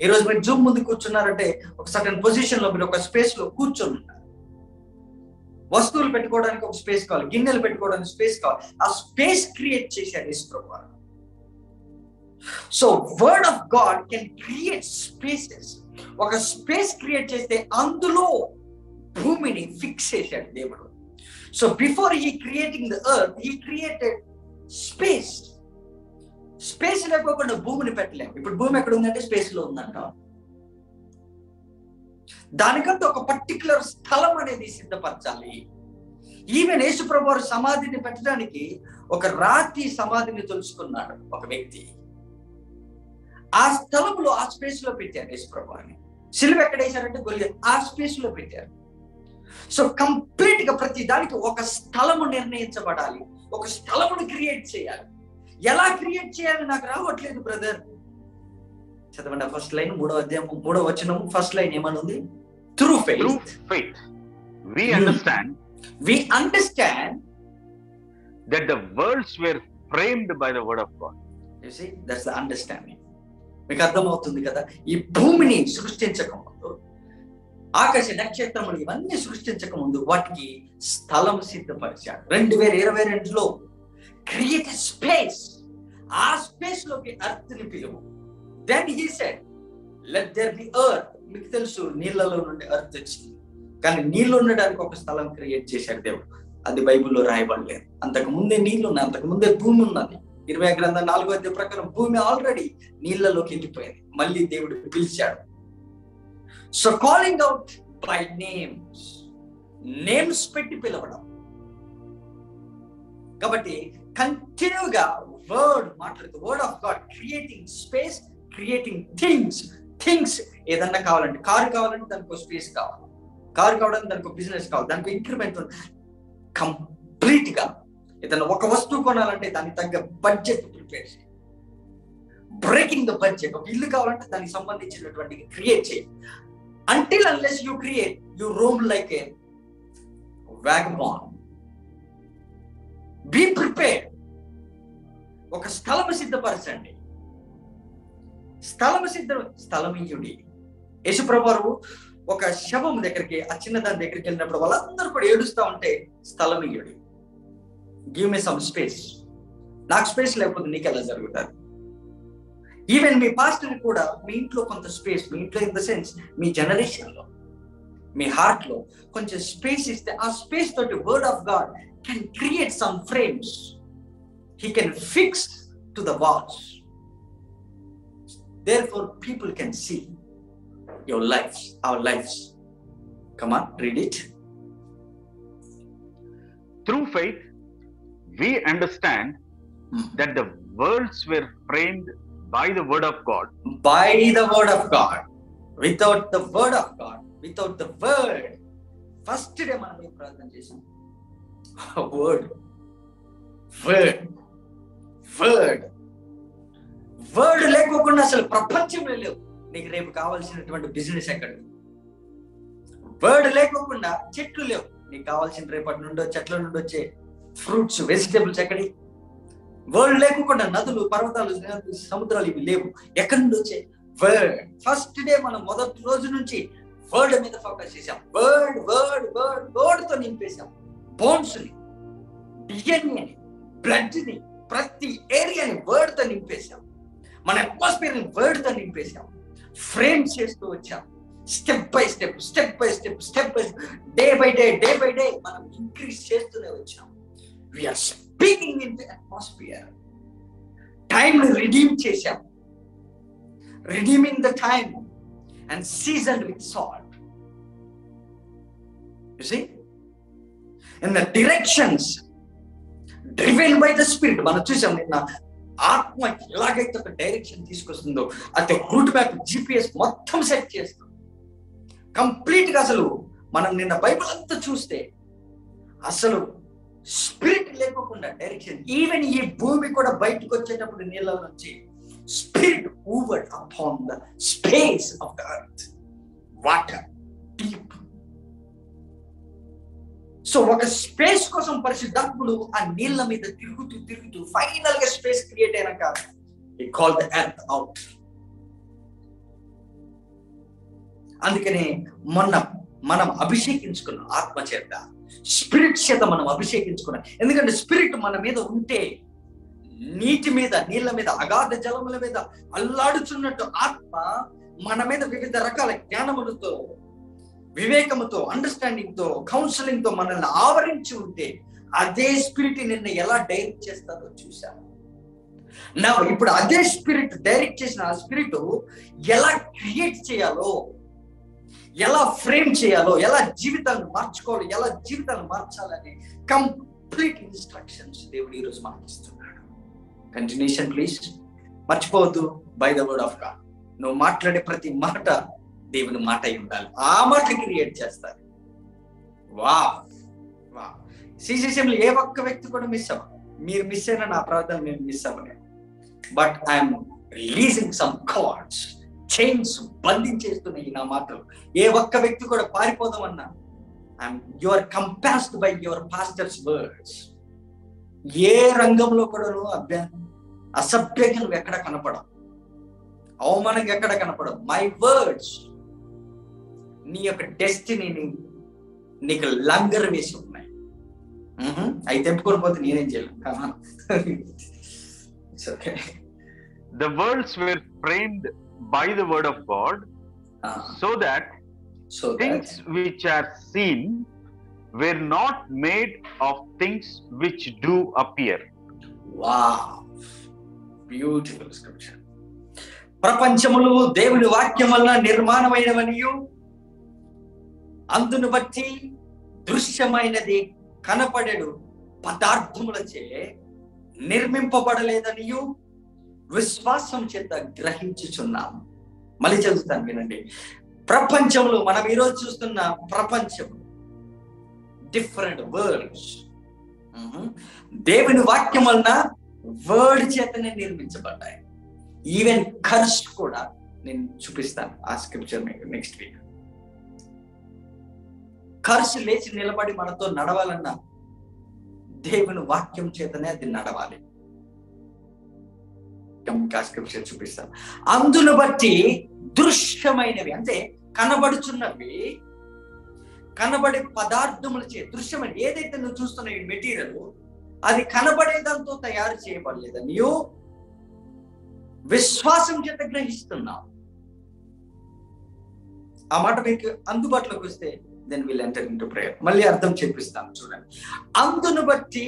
ఈ రోజు మీరు జూమ్ ముందు కూర్చున్నారంటే ఒక సర్టన్ పొజిషన్ లో మీరు ఒక స్పేస్ లో కూర్చొని ఉంటారు. వస్తువులు పెట్టుకోవడానికి ఒక స్పేస్ కావాలి, గిన్నెలు పెట్టుకోవడానికి స్పేస్ కావాలి. ఆ స్పేస్ క్రియేట్ చేశాడు యేసుప్రభువు. So word of God can create spaces. ఒక స్పేస్ క్రియేట్ చేస్తే అందులో భూమిని ఫిక్స్ చేశాడు దేవుడు. So before he creating the earth, he created space. Space లేకపోకుండా భూమిని పెట్టలేము. ఇప్పుడు భూమి ఎక్కడ ఉందంటే స్పేస్ లో ఉందంట. దానికంటే ఒక పర్టికులర్ స్థలం అనేది సిద్ధపరచాలి. ఈవెన్ యేసుప్రభువు సమాధిని పెట్టడానికి ఒక రాతి సమాధిని తెలుసుకున్నాడు ఒక వ్యక్తి. ఆ స్థలంలో, ఆ స్పేస్ లో పెట్టారు యేసుప్రభువుని. సిలువ ఎక్కడ వేశారంటే గొల్లియతు, ఆ స్పేస్ లో పెట్టారు. సో కంప్లీట్ గా ప్రతి దానికి ఒక స్థలము నిర్ణయించబడాలి, ఒక స్థలమును క్రియేట్ చేయాలి. ఎలా క్రియేట్ చేయాలి నాకు రావట్లేదు బ్రదర్. చదవండి ఫస్ట్ లైన్, 3వ అధ్యాయం 3వ వచనం ఫస్ట్ లైన్ ఏమనుంది? Through faith we understand that the worlds were framed by the word of God. You see, that's the understanding. మీకు అర్థమవుతుంది కదా? ఈ భూమిని సృష్టించక ముందు, ఆకాశ నక్షత్రములు ఇవన్నీ సృష్టించక ముందు వాటికి స్థలం సిద్ధపరిచాడు. 2022లో క్రియేట్ ఎ స్పేస్. ఆ స్పేస్ లోకి ఎర్త్ ని పిలువు. Then he said let there be earth. మీకు తెలుసు నీళ్ళలో నుండి ఎర్త్ వచ్చింది, కానీ నీళ్ళు ఉండడానికి ఒక స్థలం క్రియేట్ చేశాడు దేవుడు. అది బైబిల్లో రాయబడలేదు. అంతకు ముందే నీళ్లు ఉన్నాయి, అంతకు ముందే భూమి ఉన్నది. 20 గ్రంథం 4వ అధ్యాయం ప్రకారం భూమి ఆల్రెడీ నీళ్ళలోకి వెళ్ళిపోయింది. మళ్ళీ దేవుడు పిలిచాడు. So calling out by names, names పెట్టి పిలవడం. కాబట్టి కంటిన్యూగా వర్డ్ మాట్లాడుతూ, word of God creating space, creating things. ఏదన్నా కావాలంటే, కారు కావాలంటే దానికి స్పేస్ కావాలి, కారు కావాలంటే దానికి బిజినెస్ కావాలి, దానికి ఇంక్రిమెంట్ కంప్లీట్ గా. ఏదన్నా ఒక వస్తువు కొనాలంటే దానికి తగ్గ బడ్జెట్ ప్రిపేర్ చేయి. Breaking the budget. ఒక ఇల్లు కావాలంటే దానికి సంబంధించినటువంటి క్రియేట్ చేయి. Until unless you create, you roam like a vagabond. Be prepared. ఒక స్థలము సిద్ధపరచండి. స్థలమీయుడి. యేసుప్రభువు ఒక శవం దగ్గరికి, ఆ చిన్నదాని దగ్గరికి వెళ్ళినప్పుడు వాళ్ళందరూ కూడా ఏడుస్తా ఉంటే స్థలమీయుడి. Give me some space. నాకు స్పేస్ లేకపోతే నీకు ఎలా జరుగుతుంది? ఈవెన్ మీ పాస్టర్ కూడా మీ ఇంట్లో కొంత స్పేస్, మీ ఇంట్లో in the sense me generation లో, మీ హార్ట్ లో కొంచెం స్పేస్ ఇస్తే, ఆ స్పేస్ తోటి word of God can create some frames. He can fix to the walls. Therefore people can see your lives, our lives. Come on, read it. Through faith we understand that the worlds were framed by the word of God. By the word of God. Without the word of God, without the word. First day మనం ఏం ప్రార్థన చేసాం? Word. Word లేకోకుండా అసలు ప్రపంచంలో లేవు. నీకు రేపు కావాల్సినటువంటి బిజినెస్ ఎక్కడ? వర్డ్ లేకోకుండా చెట్లు లేవు. నీకు కావాల్సిన రేపటి నుండి చెట్ల నుండి వచ్చే ఫ్రూట్స్, వెజిటేబుల్స్ ఎక్కడి? వర్డ్ లేకుండా నదులు, పర్వతాలు, సముద్రాలు ఇవి లేవు. ఎక్కడి నుండి వచ్చే? వర్డ్. ఫస్ట్ డే మనం మొదటి రోజు నుంచి వర్డ్ మీద ఫోకస్ చేసాం. వర్డ్ తో నింపేశాం. బోన్స్ ని, డిఎన్ఏ ని, బ్లడ్ ని, ప్రతి ఏరియాని వర్డ్ తో నింపేశాం. మన అట్మాస్ఫియర్ ని వర్డ్ తో నింపేశాం. ఫ్రేమ్ చేస్తూ వచ్చాం. Step by step, day by day మనం ఇంక్రీజ్ చేస్తూనే వచ్చాం. We are speaking in the atmosphere. Time redeem చేశాం. Redeeming the time and season with salt. You see, in the directions driven by the spirit. మనం చూసాం నిన్న ఆత్మ ఎలాగైతే ఒక డైరెక్షన్ తీసుకొస్తుందో అంటే రూట్ మ్యాప్, GPS మొత్తం సెట్ చేస్తుంది కంప్లీట్ గా. అసలు మనం నిన్న బైబిల్ అంతా చూస్తే అసలు స్పిరిట్ లేకోకుండా డైరెక్షన్, ఈవెన్ ఈ భూమి కూడా బయటకు వచ్చేటప్పుడు నీళ్ళ నుంచి spirit hovered upon the space of the earth, water deep. So ఒక స్పేస్ కోసం పరిశుద్ధాత్ముడు ఆ నీళ్ళ మీద తిరుగుతూ ఫైనల్ గా స్పేస్ క్రియేట్ అయినాక he called the earth out. అందుకనే మొన్న మనం అభిషేకించుకున్నాం ఆత్మ చేత, స్పిరిట్ చేత మనం అభిషేకించుకున్నాం. ఎందుకంటే స్పిరిట్ మన మీద ఉంటే నీటి మీద, నీళ్ళ మీద, అగాధ జలముల మీద అల్లాడుచున్నట్టు ఆత్మ మన మీద వివిధ రకాల జ్ఞానములతో, వివేకముతో, అండర్స్టాండింగ్ తో, కౌన్సిలింగ్ తో మనల్ని ఆవరించి ఉంటే అదే స్పిరిట్ నిన్న ఎలా డైరెక్ట్ చేస్తారో చూశాను. నా ఇప్పుడు అదే స్పిరిట్ డైరెక్ట్ చేసిన ఆ స్పిరిట్ ఎలా క్రియేట్ చేయాలో, ఎలా ఫ్రేమ్ చేయాలో, ఎలా జీవితాన్ని మార్చుకోవాలి, ఎలా జీవితాన్ని మార్చాలని కంప్లీట్ ఇన్స్ట్రక్షన్స్ దేవుడు ఈరోజు మనకి ఇస్తున్నాడు. Continuation please. మర్చిపోవద్దు, by the word of God. నువ్వు మాట్లాడే ప్రతి మాట దేవుని మాట అయి ఉండాలి. ఆ మాట క్రియేట్ చేస్తారు. వా వా సిసిఎంలో ఏ ఒక్క వ్యక్తి కూడా మిస్ అవ్వ. మీరు మిస్ అయినా నా ప్రార్థన నేను మిస్ అవ్వను. But I'm releasing some cords, chains బంధించేస్తున్నాయి నా మాటలు. ఏ ఒక్క వ్యక్తి కూడా పారిపోదామన్నా you are compassed by your pastor's words. ఏ రంగంలో కూడా అసభ్యంగా నువ్వు ఎక్కడ కనపడవు, అవమానంగా ఎక్కడ కనపడవు. మై వర్డ్స్ నీ యొక్క డెస్టినీని నీకు లంగర్ వేసి ఉన్నాయి. అవి తెంపుకొని పోతే నేనేం చేయలేను. The worlds were framed by the word of God, so that things which are seen were not made of things which do appear. Wow, beautiful scripture. ప్రపంచములు దేవుని వాక్యం వల్ల నిర్మాణమైనవనియు, అందును బట్టి దృశ్యమైనది కనపడెడు పదార్థములచే నిర్మింపబడలేదనియు విశ్వాసం చేత గ్రహించుచున్నాము. మళ్ళీ చదువుతాను వినండి. ప్రపంచంలో మనం ఈరోజు చూస్తున్న ప్రపంచం, డిఫరెంట్ వర్డ్స్, దేవుని వాక్యం వలన వర్డ్ చేతనే నిర్మించబడ్డాయి. ఈవెన్ కర్స్ కూడా నేను చూపిస్తాను ఆ స్క్రిప్చర్ మీకు నెక్స్ట్ వీక్. కర్స్ లేచి నిలబడి మనతో నడవాలన్నా దేవుని వాక్యం చేతనే అది నడవాలి. స్క్రిప్చర్ చూపిస్తాను. అందును బట్టి దృశ్యమైనవి అంటే కనబడుచున్నవి, కనబడే పదార్థములు చే దృశ్యమైన ఏదైతే నువ్వు చూస్తున్న ఈ మెటీరియల్ అది కనబడేదాంతో తయారు చేయబడలేదా, నీవు విశ్వాసం చేత గ్రహిస్తున్నావు. ఆ మాట మీకు అందుబాటులోకి వస్తే then will enter into prayer. మళ్ళీ అర్థం చెప్పిస్తాను చూడండి. అందును బట్టి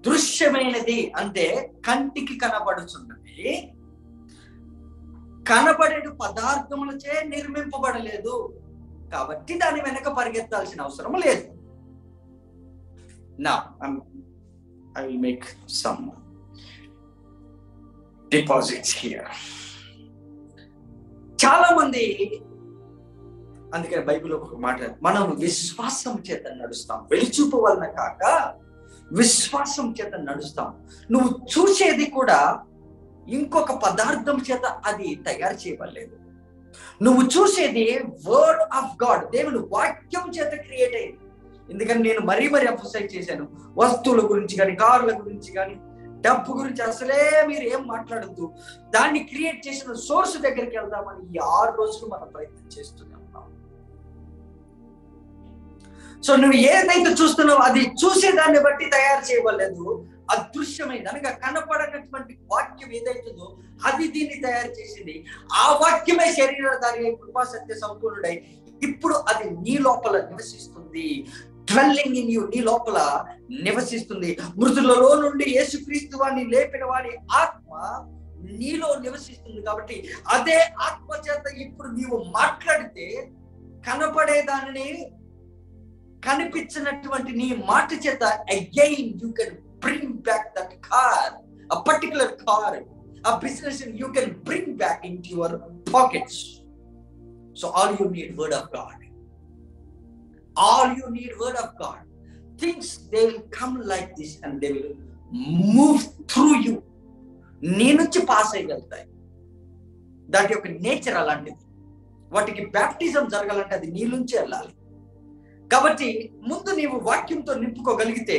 దృశ్యమైనది అంటే కంటికి కనబడుచున్నది, కనబడేడు పదార్థములచే నిర్మింపబడలేదు కాబట్టి దాని వెనక పరిగెత్తాల్సిన అవసరం లేదు. Now I will make some deposits here. చాలా మంది, అందుకని బైబిల్లో ఒక మాట, మనం విశ్వాసం చేత నడుస్తాం, వెలిచూపు వలన కాక విశ్వాసం చేత నడుస్తాం. నువ్వు చూసేది కూడా ఇంకొక పదార్థం చేత అది తయారు చేయబడలేదు. నువ్వు చూసేది వర్డ్ ఆఫ్ గాడ్, దేవుని వాక్యం చేత క్రియేట్ అయింది. ఎందుకని నేను మరీ ఎంఫసైజ్ చేశాను, వస్తువుల గురించి కానీ, కార్ల గురించి కానీ, డబ్బు గురించి అసలే మీరు ఏం మాట్లాడద్దు, దాన్ని క్రియేట్ చేసిన సోర్స్ దగ్గరికి వెళ్దామని ఈ 6 రోజులు మనం ప్రయత్నం చేస్తూనే ఉన్నాం. సో నువ్వు ఏదైతే చూస్తున్నావో అది చూసేదాన్ని బట్టి తయారు చేయబడలేదు, అదృశ్యమైంది అనగా కనపడనటువంటి వాక్యం ఏదైతుందో అది దీన్ని తయారు చేసింది. ఆ వాక్యమే శరీరధారి కృపా సత్య సంపూర్ణుడై ఇప్పుడు అది నీ లోపల నివసిస్తుంది. డ్వెల్లింగ్ ఇన్ యూ, నీ లోపల నివసిస్తుంది. మృతులలో నుండి యేసుక్రీస్తు వారిని లేపిన వారి ఆత్మ నీలో నివసిస్తుంది. కాబట్టి అదే ఆత్మ చేత ఇప్పుడు నీవు మాట్లాడితే కనపడే దానిని కనిపించినటువంటి నీ మాట చేత again you can bring back that car a particular car, a business, and you can bring back into your pockets. So all you need word of God. All you need word of God. Things, they will come like this and they will move through you. నీ నుంచి pass అయ్యగలుగుతాయి. దాని యొక్క nature అలాంటిది. వాటికి baptism జరగాలంటే అది నీ నుంచి వెళ్ళాలి. కాబట్టి ముందు నీవు వాక్యంతో నింపుకోగలిగితే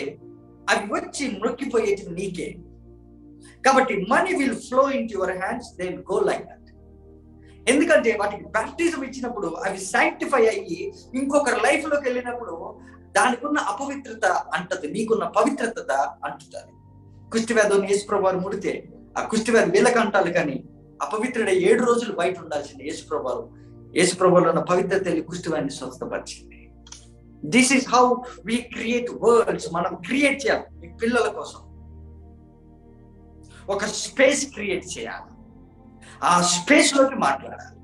అవి వచ్చి మొక్కిపోయేది నీకే. కాబట్టి money will flow in to your hands, they will go like that. ఎందుకంటే వాటికి బ్యాప్టిజం ఇచ్చినప్పుడు అవి సైంటిఫై అయ్యి ఇంకొకరి లైఫ్ లోకి వెళ్ళినప్పుడు దానికి ఉన్న అపవిత్రత అంటది, నీకున్న పవిత్రత అంటుతుంది. కుష్టివ్యాధుని యేసుప్రభు వారు ముడితే ఆ కుష్టివ్యాధి వీళ్ళకి అంటారు, కానీ అపవిత్రుడ 7 రోజులు బయట ఉండాల్సింది యేసుప్రభులో ఉన్న పవిత్రత కుష్టివ్యాధిని స్వస్థపరిచింది. This is how we create worlds. మనం క్రియేట్ చేయాలి. మీ పిల్లల కోసం ఒక స్పేస్ క్రియేట్ చేయాలి. ఆ స్పేస్ లోకి మాట్లాడాలి.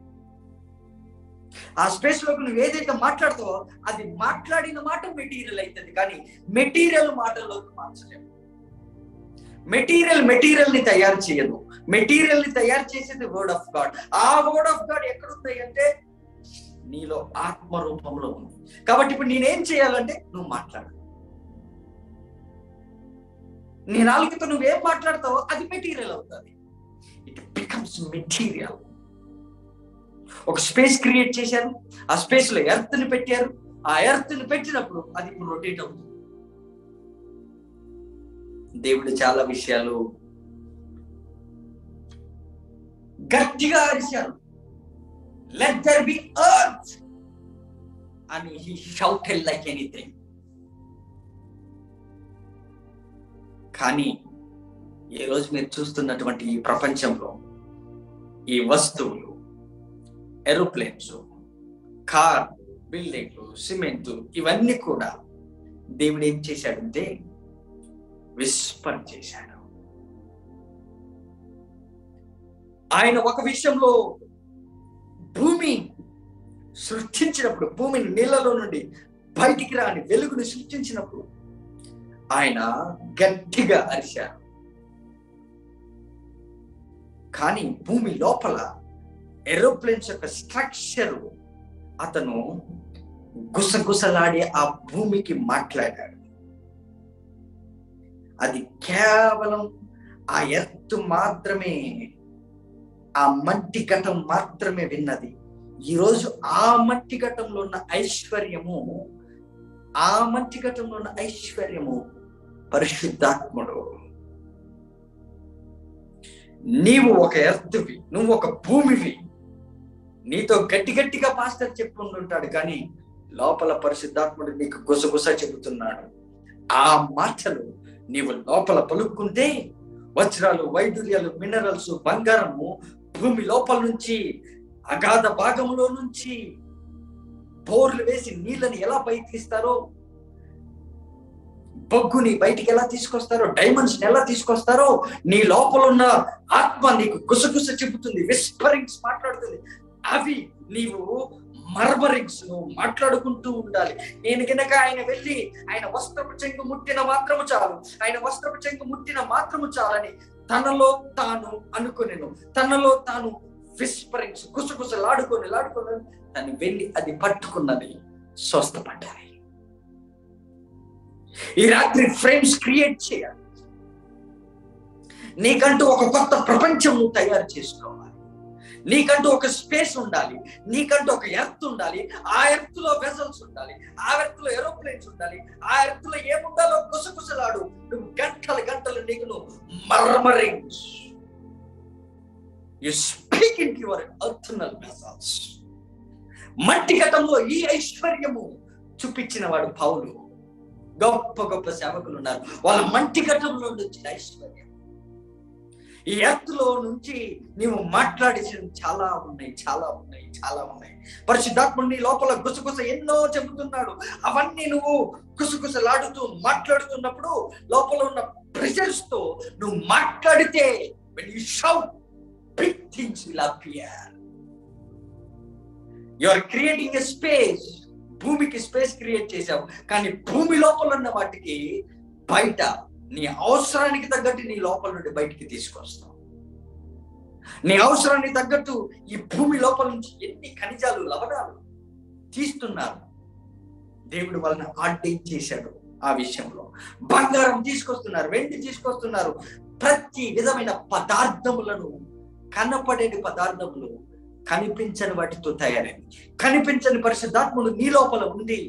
ఆ స్పేస్ లోకి నువ్వు ఏదైతే మాట్లాడతావో అది మాట్లాడిన మాట మెటీరియల్ అవుతుంది, కానీ మెటీరియల్ మాటల్లోకి మార్చలేము. మెటీరియల్ ని తయారు చేయదు. మెటీరియల్ ని తయారు చేసేది వర్డ్ ఆఫ్ గాడ్. ఆ వర్డ్ ఆఫ్ గాడ్ ఎక్కడుంది అంటే నీలో ఆత్మ రూపంలో ఉంది. కాబట్టి ఇప్పుడు నేనేం చేయాలంటే నువ్వు మాట్లాడు. నీ నాలుగుతో నువ్వేం మాట్లాడతావో అది మెటీరియల్ అవుతుంది. It becomes material. ఒక స్పేస్ క్రియేట్ చేశారు, ఆ స్పేస్ లో ఎర్త్ ని పెట్టారు. ఆ ఎర్త్ ని పెట్టినప్పుడు అది ఇప్పుడు రొటేట్ అవుతుంది. దేవుడు చాలా విషయాలు గట్టిగా అరిచారు, లెట్ దేర్ బి ఎర్త్ అని హి షౌటెడ్ లైక్ ఎనీథింగ్. కానీ ఈ రోజు మీరు చూస్తున్నటువంటి ఈ ప్రపంచంలో ఈ వస్తువులు, ఏరోప్లేన్స్, కార్, బిల్డింగ్లు, సిమెంట్, ఇవన్నీ కూడా దేవుడు ఏం చేశాడంటే విస్పర్ చేశాడు. ఆయన ఒక విషయంలో భూమి సృష్టించినప్పుడు, భూమిని నీళ్ళలో నుండి బయటికి రాని వెలుగును సృష్టించినప్పుడు ఆయన గట్టిగా అరిశారు. కానీ భూమి లోపల ఏరోప్లేన్స్ యొక్క స్ట్రక్చర్ అతను గుసగుసలాడి ఆ భూమికి మాట్లాడాడు. అది కేవలం ఆ ఎర్త్ మాత్రమే, ఆ మట్టి ఘటం మాత్రమే విన్నది. ఈరోజు ఆ మట్టి ఘటంలో ఉన్న ఐశ్వర్యము పరిశుద్ధాత్ముడు. నీవు ఒక ఎర్త్వి, నువ్వు ఒక భూమివి. నీతో గట్టిగా పాస్టర్ చెప్పుకుంటుంటాడు, కానీ లోపల పరిశుద్ధాత్ముడు నీకు గుసగుస చెబుతున్నాడు. ఆ మాటలు నీవు లోపల పలుక్కుంటే వజ్రాలు, వైడూర్యాలు, మినరల్స్, బంగారము భూమి లోపల నుంచి, అగాధ భాగంలో నుంచి బోర్లు వేసి నీళ్ళని ఎలా పైకి తీస్తారో, బొగ్గుని బయటికి ఎలా తీసుకొస్తారో, డైమండ్స్ ని ఎలా తీసుకొస్తారో, నీ లోపల ఉన్న ఆత్మ నీకు గుసగుస చెబుతుంది, విస్పరింగ్స్ మాట్లాడుతుంది. అవి నీవు మర్మరింగ్స్ మాట్లాడుకుంటూ ఉండాలి. నేను గనక ఆయన వెళ్ళి ఆయన వస్త్రపు చెంగు ముట్టిన మాత్రము చాలు, ఆయన వస్త్రపు చెంగు ముట్టిన మాత్రము చాలని తనలో తాను అనుకునేను. తనలో తాను విస్పరింగ్స్ గుసగుసలాడుకొని తను వెళ్ళి అది పట్టుకున్నది, స్వస్థపడ్డాయి. ఈ రాత్రి ఫ్రేమ్స్ క్రియేట్ చేయాలి. నీకంటూ ఒక కొత్త ప్రపంచం నువ్వు తయారు చేసుకోవాలి. నీకంటూ ఒక స్పేస్ ఉండాలి. నీకంటూ ఒక ఎర్త్ ఉండాలి. ఆ ఎర్త్ లో వెసల్స్ ఉండాలి. ఆ ఎర్త్ లో ఏరోప్లేన్స్ ఉండాలి. ఆ ఎర్త్ లో ఏముండాలో గుసగుసలాడు. నువ్వు గంటలు నీకు నువ్వు murmurings. You speak into your earthenal vessels. మట్టి ఘటంలో ఈ ఐశ్వర్యము చూపించిన వాడు పౌలు. గొప్ప సేవకులు ఉన్నారు, వాళ్ళ మట్టి ఘటంలో వచ్చిన ఐశ్వర్యం. ఈ ఎర్త్లో నుంచి నీవు మాట్లాడేసిన చాలా ఉన్నాయి. పరిశుద్ధాత్ముని లోపల గుసగుస ఎన్నో చెబుతున్నాడు. అవన్నీ నువ్వు గుసగుసలాడుతూ మాట్లాడుతున్నప్పుడు లోపల ఉన్న ప్రెషర్స్ తో నువ్వు మాట్లాడితే, when you shout, big things will appear. You are creating a space. భూమికి స్పేస్ క్రియేట్ చేశావు, కానీ భూమి లోపల ఉన్న వాటికి బయట నీ అవసరానికి తగ్గట్టు నీ లోపల నుండి బయటికి తీసుకొస్తావు. నీ అవసరానికి తగ్గట్టు ఈ భూమి లోపల నుంచి ఎన్ని ఖనిజాలు, లవణాలు తీస్తున్నారు దేవుడి వలన ఆర్డైన్ చేశాడు. ఆ విషయంలో బంగారం తీసుకొస్తున్నారు, వెండి తీసుకొస్తున్నారు, ప్రతి విధమైన పదార్థములను, కనపడే పదార్థములు కనిపించని వాటితో తయారైంది. కనిపించని పరిశుద్ధాత్ముడు నీ లోపల ఉండి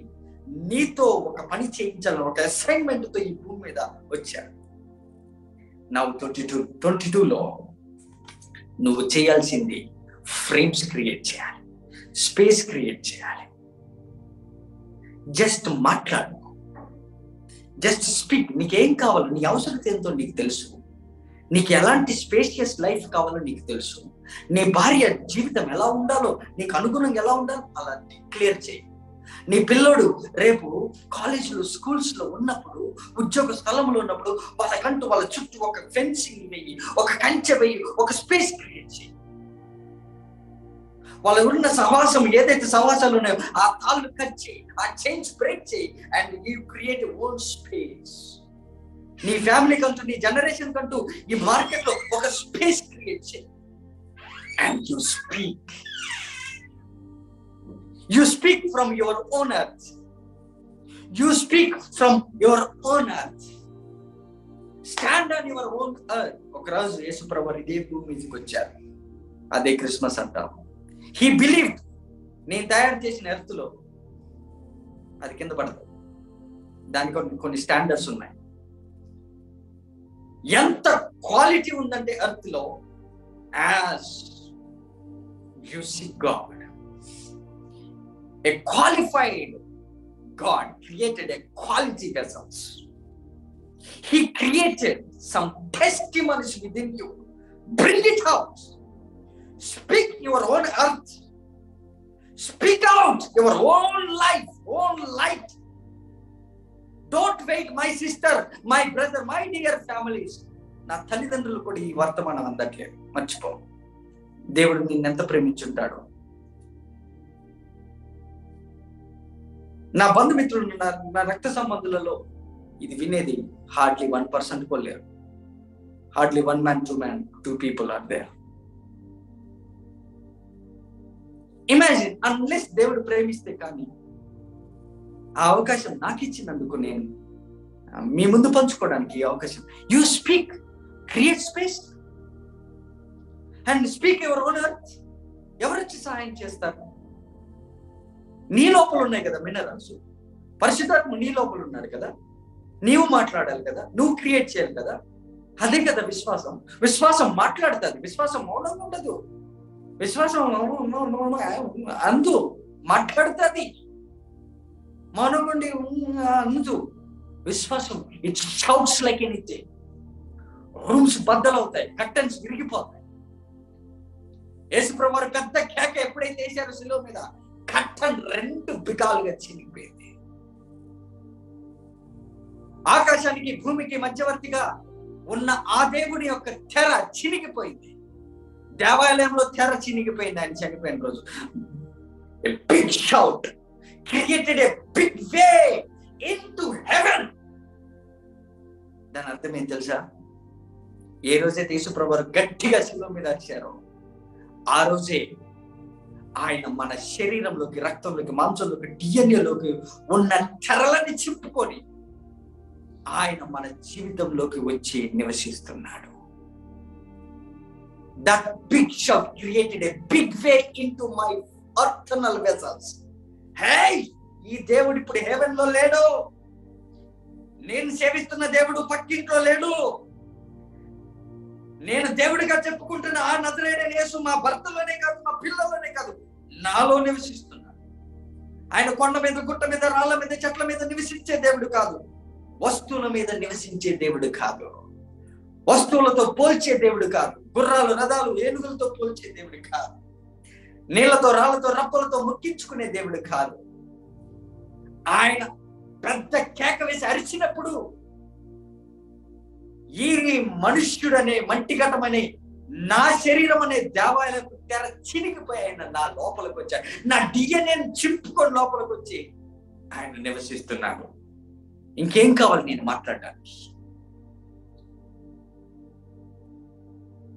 నీతో ఒక పని చేయించాలని ఒక అసైన్మెంట్ తో ఈ భూమి మీద వచ్చాడు. నా 22లో నువ్వు చేయాల్సింది ఫ్రేమ్స్ క్రియేట్ చేయాలి, స్పేస్ క్రియేట్ చేయాలి. జస్ట్ మాట్లాడు, జస్ట్ స్పీక్. నీకేం కావాలో, నీ అవసరం ఏంటో నీకు తెలుసు. నీకు ఎలాంటి స్పేషియస్ లైఫ్ కావాలో నీకు తెలుసు. నీ భార్య జీవితం ఎలా ఉండాలో, నీకు అనుగుణంగా ఎలా ఉండాలో అలా డిక్లేర్ చేయి. నీ పిల్లోడు రేపు కాలేజీలో, స్కూల్స్ లో ఉన్నప్పుడు, ఉద్యోగ స్థలంలో ఉన్నప్పుడు వాళ్ళకంటూ వాళ్ళ చుట్టూ ఒక ఫెన్సింగ్ వెయ్యి, ఒక కంచె వెయ్యి, ఒక స్పేస్ క్రియేట్ చేయి. వాళ్ళు ఉన్న సహవాసం, ఏదైతే సహవాసాలు ఉన్నాయో ఆ తాళ్ళు కట్ చేయి, ఆ చైన్స్ బ్రేక్ చేయి, and you create own space. నీ ఫ్యామిలీ కంటూ, నీ జనరేషన్ కంటూ ఈ మార్కెట్ లో ఒక స్పేస్ క్రియేట్ చేయి. And you speak. You speak from your own earth. You speak from your own earth. Stand on your own earth. ఒక రోజు యేసు ప్రభువు ఇదే భూమి మీదకి వచ్చారు. అదే క్రిస్మస్ అంటాం. He believed. నేను తయారు చేసిన ఎర్త్ లో అది కింద పడదు. దానికి కొన్ని స్టాండర్డ్స్ ఉన్నాయి. ఎంత క్వాలిటీ ఉందంటే ఎర్త్ లో, as you see God. A qualified God created a quality vessels. He created some testimonies within you. Bring it out. Speak your own earth. Speak out your own life, own light. Don't wait, my sister, my brother, my dear families. నా తల్లిదండ్రులు కూడా ఈ వర్తమానం అందట్లేదు. మర్చిపో. దేవుడు నిన్నెంత ప్రేమించుంటాడు. నా బంధుమిత్రులు, నా రక్త సంబంధులలో ఇది వినేది హార్డ్లీ 1% కూడా లేరు. Hardly 1 man, 2 man, 2 people are there. Imagine, unless దేవుడు ప్రేమిస్తే కానీ ఆ అవకాశం నాకు ఇచ్చినందుకు నేను మీ ముందు పంచుకోవడానికి ఈ అవకాశం. You speak, create space and speak your own earth. ఎవరొచ్చి సహాయం చేస్తారు? నీ లోపల ఉన్నాయి కదా మినరల్స్. పరిశుద్ధాత్మ నీ లోపల ఉన్నాడు కదా. నీవు మాట్లాడాలి కదా, నువ్వు క్రియేట్ చేయాలి కదా. అదే కదా విశ్వాసం. విశ్వాసం మాట్లాడుతుంది, విశ్వాసం మౌనంగా ఉండదు. విశ్వాసం అందు మాట్లాడుతుంది, మౌనంగా ఉండి అందు. విశ్వాసం it shouts like anything. Rooms బద్దలవుతాయి, కర్టన్స్ విరిగిపోతాయి. యేసుప్రభువు పెద్ద కేక ఎప్పుడైతే వేశారో శిలువ మీద, కర్టన్ 2 బిగాలుగా చినిగిపోయింది. ఆకాశానికి భూమికి మధ్యవర్తిగా ఉన్న ఆ దేవుని యొక్క తెర చినిగిపోయింది. దేవాలయంలో తెర చినిగిపోయింది ఆయన చనిపోయిన రోజు. A big shout created a big way into heaven. దాని అర్థం ఏం తెలుసా? ఏ రోజైతే యేసుప్రభువు గట్టిగా శిలువ మీద వచ్చారో ఆ రోజే ఆయన మన శరీరంలోకి, రక్తంలోకి, మాంసంలోకి, డిఎన్ఏలోకి ఉన్న తెరలని చింపుకొని ఆయన మన జీవితంలోకి వచ్చి నివసిస్తున్నాడు. That big shout created a big way into my earthenal vessels. Hey, ఈ దేవుడు ఇప్పుడు హెవెన్ లో లేడు. నేను సేవిస్తున్న దేవుడు పక్కింట్లో లేడు. నేను దేవుడిగా చెప్పుకుంటున్న ఆ నజరేయుడైన యేసు మా భర్తలోనే కాదు, మా పిల్లల్లోనే కాదు, నాలో నివసిస్తున్నాడు. ఆయన కొండ మీద, గుట్ట మీద, రాళ్ల మీద, చెట్ల మీద నివసించే దేవుడు కాదు. వస్తువుల మీద నివసించే దేవుడు కాదు. వస్తువులతో పోల్చే దేవుడు కాదు. గుర్రాలు, రథాలు, ఏనుగులతో పోల్చే దేవుడు కాదు. నీళ్లతో, రాళ్లతో, రప్పలతో ముక్కించుకునే దేవుడు కాదు. ఆయన పెద్ద కేక వేసి అరిచినప్పుడు ఈ మనుష్యుడనే మంటిఘటమనే నా శరీరం అనే దేవాలయపు తెర చినిగిపోయి ఆయన నా లోపలికి వచ్చాడు. నా డిఎన్ఏని చింపుకొని లోపలికి వచ్చి ఆయన నివసిస్తున్నాడు. ఇంకేం కావాలి నేను మాట్లాడడానికి?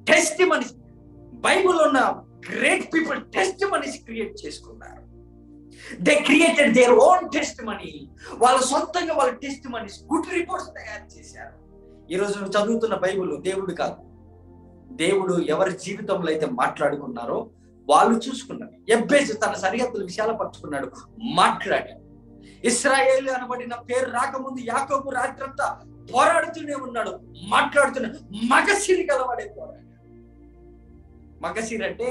టెస్టిమనీస్, బైబిల్ ఉన్న గ్రేట్ పీపుల్ టెస్టిమనీస్ క్రియేట్ చేసుకున్నారు. They created their own testimony. వాళ్ళ సొంతంగా వాళ్ళ టెస్టిమనీస్, గుడ్ రిపోర్ట్స్ తయారు చేశారు. ఈరోజు నువ్వు చదువుతున్న బైబిల్ దేవుడు కాదు, దేవుడు ఎవరి జీవితంలో అయితే మాట్లాడుకున్నారో వాళ్ళు చూసుకున్నారు. ఎబ్బేసు తన సరిహద్దులు విశాలపరుచుకున్నాడు, మాట్లాడాడు. ఇశ్రాయేలు అనబడిన పేరు రాకముందు యాకోబు రాత్రంతా పోరాడుతూనే ఉన్నాడు, మాట్లాడుతున్నాడు. మగసిరి గలవాడే పోరాడు. మగసిరి అంటే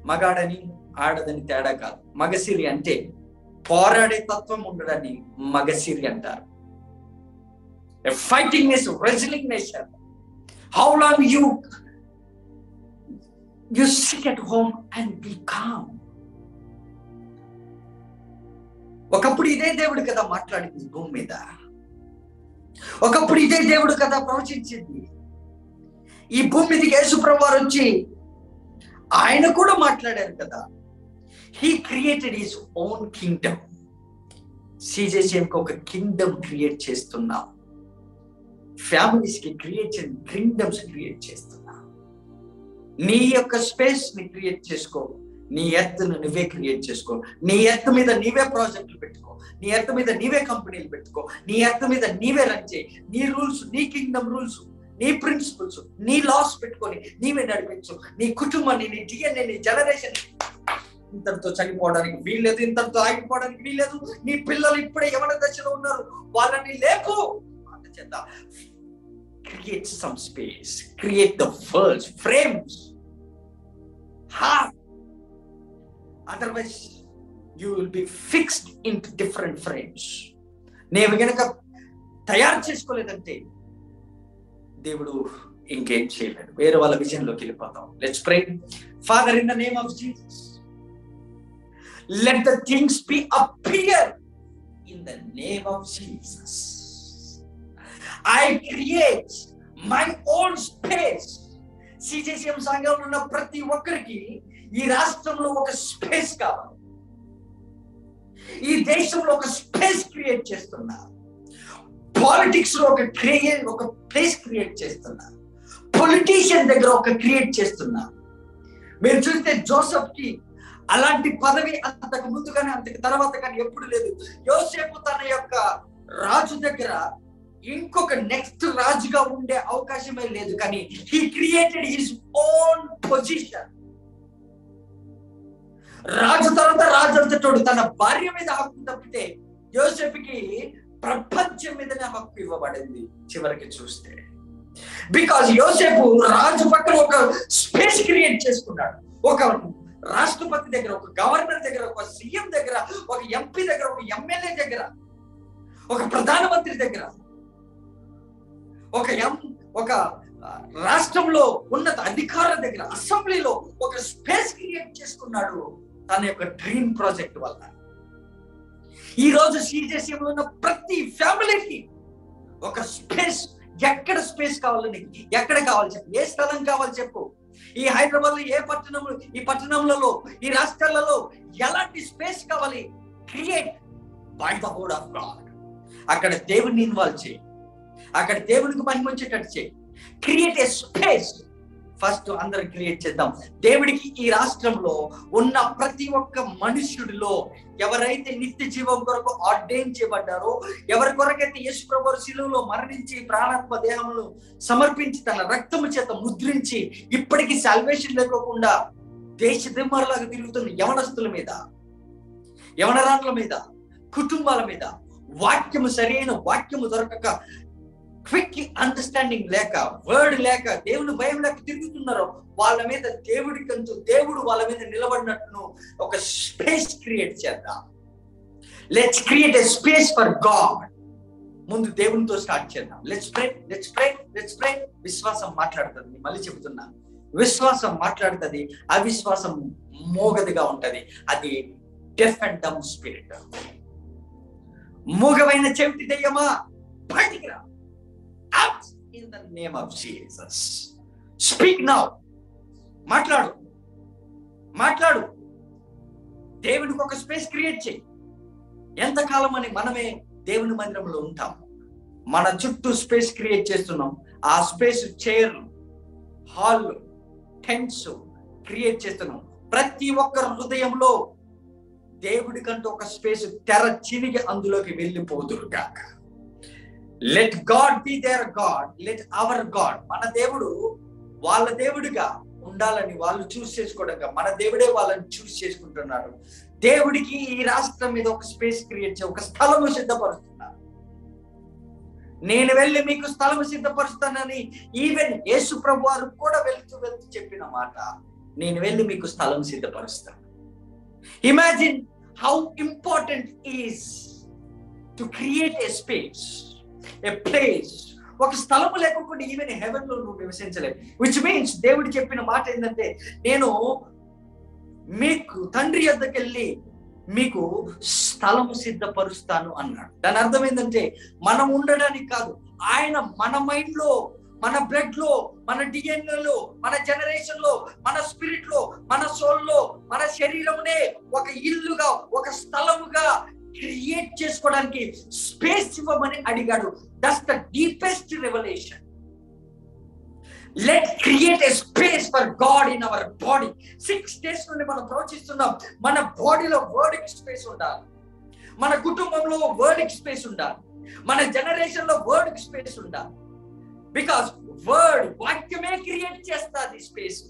మగాడని ఆడదని తేడా కాదు. మగసిరి అంటే పోరాడే తత్వం ఉండడాన్ని మగసిరి అంటారు. Fighting nation, wrestling nation. How long you sit at home and be calm. ఒకప్పుడు ఇదే దేవుడు కదా మాట్లాడింది భూమి మీద, ఒకప్పుడు ఇదే దేవుడు కదా ప్రవచించింది. ఈ భూమి మీదకి యేసుప్రభువు వారు వచ్చి ఆయన కూడా మాట్లాడారు కదా. He created his own kingdom. సిజేసిఎంకి ఒక కింగ్డమ్ క్రియేట్ చేస్తున్నాం, ఫ్యామిలీస్ కి కింగ్డమ్స్ క్రియేట్ చేస్తున్నాం. నీ యొక్క స్పేస్ ని క్రియేట్ చేసుకో, నీ ఎర్త్ను నువ్వే క్రియేట్ చేసుకో. నీ ఎర్త్ మీద నీవే ప్రాజెక్టులు పెట్టుకో, నీ ఎర్త్ మీద నీవే కంపెనీలు పెట్టుకో, నీ ఎర్త్ మీద నీవే రన్ చేయి. నీ రూల్స్, నీ కింగ్డమ్ రూల్స్, నీ ప్రిన్సిపల్స్, నీ లాస్ పెట్టుకొని నీవే నడిపించు. నీ కుటుంబాన్ని, నీ డిఎన్ఏ, నీ జనరేషన్ ఇంతటితో చనిపోవడానికి వీల్లేదు, ఇంతటితో ఆగిపోవడానికి వీల్లేదు. నీ పిల్లలు ఇప్పుడే యవన దశలో ఉన్నారు, వాళ్ళని లేపు. అందుచేత create some space, create the world's frames. Otherwise you will be fixed into different frames. నేను గనక తయారు చేసుకోలేదంటే దేవుడు ఇంకేం చేయలేడు, వేరే వాళ్ళ విజయంలోకి వెళ్ళిపోతాం. Let's pray. Father, in the name of Jesus, let the things be appear in the name of Jesus. I create my own space. సిజేసిఎం సంఘంలో ఉన్న ప్రతి ఒక్కరికి ఈ రాష్ట్రంలో ఒక స్పేస్ కావాలి. ఈ దేశంలో ఒక స్పేస్ క్రియేట్ చేస్తున్నా. పాలిటిక్స్ లో ఒక ప్లేస్ క్రియేట్ చేస్తున్నా. పొలిటీషియన్ దగ్గర ఒక క్రియేట్ చేస్తున్నా. మీరు చూస్తే జోసెఫ్ కి అలాంటి పదవి అంతకు ముందు కానీ అంతకు తర్వాత కానీ ఎప్పుడు లేదు. యోసేపు తన యొక్క రాజు దగ్గర ఇంకొక నెక్స్ట్ రాజుగా ఉండే అవకాశమే లేదు, కానీ he created his own position. రాజు తర్వాత రాజు అంతటోడు. తన భార్య మీద హక్కు తప్పితే యోసేపుకి ప్రపంచం మీదనే హక్కు ఇవ్వబడింది చివరికి చూస్తే. బికాజ్ యోసేపు రాజు పక్కన ఒక స్పేస్ క్రియేట్ చేసుకున్నాడు. ఒక రాష్ట్రపతి దగ్గర, ఒక గవర్నర్ దగ్గర, ఒక సీఎం దగ్గర, ఒక ఎంపీ దగ్గర, ఒక ఎమ్మెల్యే దగ్గర, ఒక ప్రధానమంత్రి దగ్గర, ఒక రాష్ట్రంలో ఉన్నత అధికారుల దగ్గర, అసెంబ్లీలో ఒక స్పేస్ క్రియేట్ చేసుకున్నాడు తన యొక్క డ్రీమ్ ప్రాజెక్ట్ వల్ల. ఈ రోజు సిజేసిఎంలో ఉన్న ప్రతి ఫ్యామిలీకి ఒక స్పేస్. ఎక్కడ స్పేస్ కావాలి నీకు? ఎక్కడ కావాలి చెప్పు? ఏ స్థలం కావాలి చెప్పు? ఈ హైదరాబాద్ లో ఏ పట్టణంలో, ఈ పట్టణంలో, ఈ రాష్ట్రాలలో ఎలాంటి స్పేస్ కావాలి? Create by the word of God. అక్కడ దేవుడిని ఇన్వాల్వ్ చేయి, అక్కడ దేవునికి మహిమ వచ్చేటట్టు చేయి. Create a space. ఫస్ట్ అందరం క్రియేట్ చేద్దాం. దేవుడికి ఈ రాష్ట్రంలో ఉన్న ప్రతి ఒక్క మనుష్యుడిలో ఎవరైతే నిత్య జీవం కొరకు ఆర్డైన్ చేయబడ్డారో, ఎవరి కొరకైతే యేసు ప్రభువు శిలువలో మరణించి ప్రాణాత్మ దేహమును సమర్పించి తన రక్తము చేత ముద్రించి ఇప్పటికీ సాల్వేషన్ లేకోకుండా దేశ దిమ్మలాగా తిరుగుతున్న యవనస్తుల మీద, యవనరాండ్ల మీద, కుటుంబాల మీద వాక్యము, సరైన వాక్యము దొరకక, క్విక్ అండర్స్టాండింగ్ లేక, వర్డ్ లేక, దేవుని భయం లేక తిరుగుతున్నారో వాళ్ళ మీద దేవుడు వాళ్ళ మీద నిలబడినట్టు ఒక స్పేస్ క్రియేట్ చేద్దాం. Let's create a space for God. ముందు దేవునితో స్టార్ట్ చేద్దాం. Let's pray, let's pray, let's pray. విశ్వాసం మాట్లాడుతుంది. మళ్ళీ చెబుతున్నా, విశ్వాసం మాట్లాడుతుంది, అవిశ్వాసం మోగదిగా ఉంటది. అది డెఫ్ అండ్ డమ్ స్పిరిట్. మూగమైన చెవిటి దెయ్యమా, బయటికి రా. Out in the name of Jesus. Speak now. మాట్లాడు. దేవునికి ఒక స్పేస్ క్రియేట్ చేయి. ఎంతకాలం అని మనమే దేవుని మందిరంలో ఉంటాం. మన చుట్టూ స్పేస్ క్రియేట్ చేస్తున్నాం. ఆ స్పేస్ చైర్లు, హాల్, టెంట్స్ క్రియేట్ చేస్తున్నాం. ప్రతి ఒక్కరి హృదయంలో దేవుడికంటూ ఒక స్పేస్ తెర చినిగి అందులోకి వెళ్ళిపోదురు గాక. Let God be there God, let our God. మన దేవుడు వాళ్ళ దేవుడిగా ఉండాలని వాళ్ళు చూస్ చేసుకోవడంగా మన దేవుడే వాళ్ళని చూస్ చేసుకుంటున్నారు. దేవుడికి ఈ రాష్ట్రం మీద ఒక స్పేస్ క్రియేట్ చేయ, ఒక స్థలము సిద్ధపరుస్తున్నారు. నేను వెళ్ళి మీకు స్థలము సిద్ధపరుస్తానని ఈవెన్ యేసు ప్రభు వారు కూడా వెళ్తూ చెప్పిన మాట, నేను వెళ్ళి మీకు స్థలం సిద్ధపరుస్తాను. Imagine how important is to create a space, a place. ఒక స్థలము లేకుండా ఈవెన్ హెవెన్ లో నువ్వు నివసించలేవు. విచ్ మీన్స్ దేవుడు చెప్పిన మాట ఏంటంటే, నేను మీకు తండ్రి యొద్దకు వెళ్ళి మీకు స్థలము సిద్ధపరుస్తాను అన్నాడు. దాని అర్థం ఏంటంటే మనం ఉండడానికి కాదు, ఆయన మన మైండ్ లో, మన బ్లడ్ లో, మన డిఎన్ఏలో, మన జనరేషన్ లో, మన స్పిరిట్ లో, మన సోల్ లో, మన శరీరమునే ఒక ఇల్లుగా, ఒక స్థలముగా క్రియేట్ చేసుకోవడానికి స్పేస్ ఇవ్వమని అడిగాడు. That's the deepest revolution. Let create a space for God in our body. 6 days నుండి మనం ప్రవచిస్తున్నాం, మన బాడీలో వర్డ్కి స్పేస్ ఉండాలి, మన కుటుంబంలో వర్డ్కి స్పేస్ ఉండాలి, మన జనరేషన్ లో వర్డ్కి స్పేస్ ఉండాలి. బికాస్ వర్డ్, వాక్యమే క్రియేట్ చేస్తుంది స్పేస్,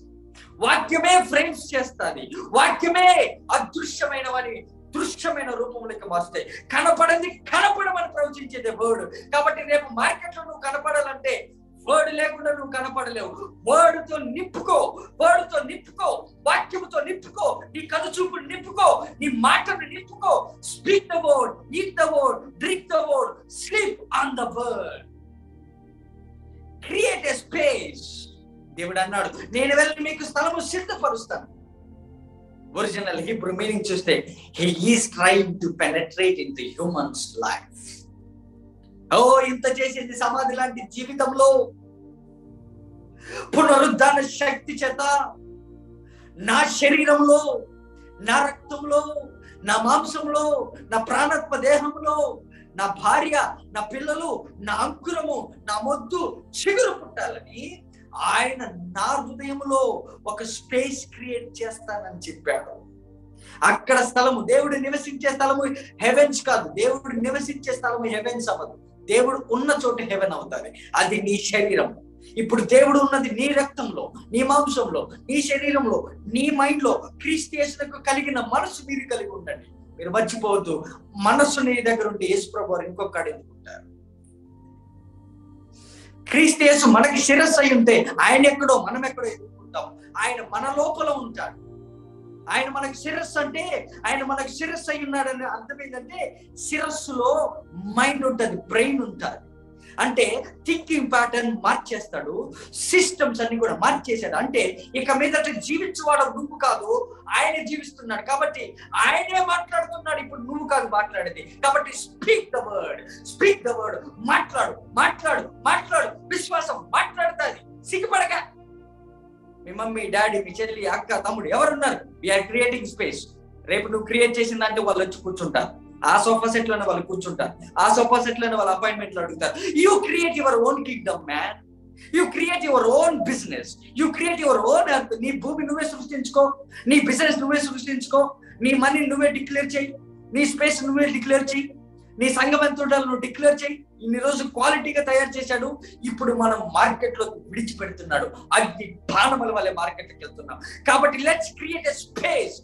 వాక్యమే ఫ్రేమ్స్ చేస్తుంది, వాక్యమే అదృశ్యమైనవని దృశ్యమైన రూపంలోకి మారుస్తాయి. కనపడింది కనపడమని ప్రవచించేదే వర్డ్. కాబట్టి రేపు మార్కెట్ లో నువ్వు కనపడాలంటే వర్డ్ లేకుండా నువ్వు కనపడలేవు. వర్డ్ తో నింపుకో, వర్డ్ తో నింపుకో, వాక్యముతో నింపుకో, నీ కనుచూపుని నింపుకో, నీ మాటను నింపుకో. Speak the word, eat the word, drink the word, sleep on the word. Create a space. దేవుడు అన్నాడు, నేను వెళ్ళి మీకు స్థలము సిద్ధపరుస్తాను. ఒరిజినల్ హీబ్రూ మీనింగ్ చూస్తే, he is trying to penetrate into humans life. ఇంత చేసింది సమాధి లాంటి జీవితంలో పునరుద్ధాన శక్తి చేత నా శరీరంలో, నా రక్తంలో, నా మాంసంలో, నా ప్రాణాత్మ దేహంలో, నా భార్య, నా పిల్లలు, నా అంకురము, నా మొద్దు చిగురు పుట్టాలని ఆయన నా హృదయంలో ఒక స్పేస్ క్రియేట్ చేస్తానని చెప్పాడు. అక్కడ స్థలము, దేవుడు నివసించే స్థలము హెవెన్స్ కాదు. దేవుడు నివసించే స్థలము హెవెన్స్ అవ్వదు. దేవుడు ఉన్న చోట హెవెన్ అవుతుంది. అది నీ శరీరం. ఇప్పుడు దేవుడు ఉన్నది నీ రక్తంలో, నీ మాంసంలో, నీ శరీరంలో, నీ మైండ్ లో. క్రీస్తు యేసుకు కలిగిన మనసు మీరు కలిగి ఉండండి. మీరు మర్చిపోవద్దు, మనస్సు నీ దగ్గర ఉంటే యేసు ప్రభు ఇంకొకడు ఎందుకుంటారు. క్రీస్తు యేసు మనకి శిరస్సు అయి ఉంటే ఆయన ఎక్కడో మనం ఎక్కడో ఎదుర్కొంటాం. ఆయన మన లోపల ఉంటాడు. ఆయన మనకి శిరస్సు అంటే ఆయన మనకి శిరస్సు అయి ఉన్నాడని అర్థం ఏంటంటే, శిరస్సులో మైండ్ ఉంటుంది, బ్రెయిన్ ఉంటుంది. అంటే థింకింగ్ ప్యాటర్న్ మార్చేస్తాడు, సిస్టమ్స్ అన్ని కూడా మార్చేశాడు. అంటే ఇక మీదట జీవించేవాడు నువ్వు కాదు, ఆయన జీవిస్తున్నాడు. కాబట్టి ఆయనే మాట్లాడుతున్నాడు. ఇప్పుడు నువ్వు కాదు మాట్లాడేది. కాబట్టి speak the word, speak the word. మాట్లాడు, మాట్లాడు, మాట్లాడు. విశ్వాసం మాట్లాడుతుంది. సిగ్గుపడక. మీ మమ్మీ, డాడీ, మీ చెల్లి, అక్క, తమ్ముడు ఎవరున్నారు? We are creating space. రేపు నువ్వు క్రియేట్ చేసిందంటే వాళ్ళు వచ్చి కూర్చుంటారు. ఆ సోఫా సెట్ లోనే వాళ్ళు కూర్చుంటారు, ఆ సోఫా సెట్ లోనే వాళ్ళు అపాయింట్మెంట్లు అడుగుతారు. You create your own Kingdom man. You create your own business. You create your own earth. నీ భూమి నువ్వే సృష్టించుకో, నీ బిజినెస్ నువ్వే సృష్టించుకో, నీ మనీ నువ్వే డిక్లేర్ చేయి, నీ స్పేస్ నువ్వే డిక్లేర్ చేయి, నీ సంఘం ఎంత ఉండాలో నువ్వు డిక్లేర్ చేయి. ఇన్ని రోజు క్వాలిటీగా తయారు చేశాడు, ఇప్పుడు మనం మార్కెట్ లో విడిచిపెడుతున్నాడు. అగ్ని బాణముల వల్లే మార్కెట్కి వెళ్తున్నాం. కాబట్టి లెట్స్ క్రియేట్ ఎ స్పేస్.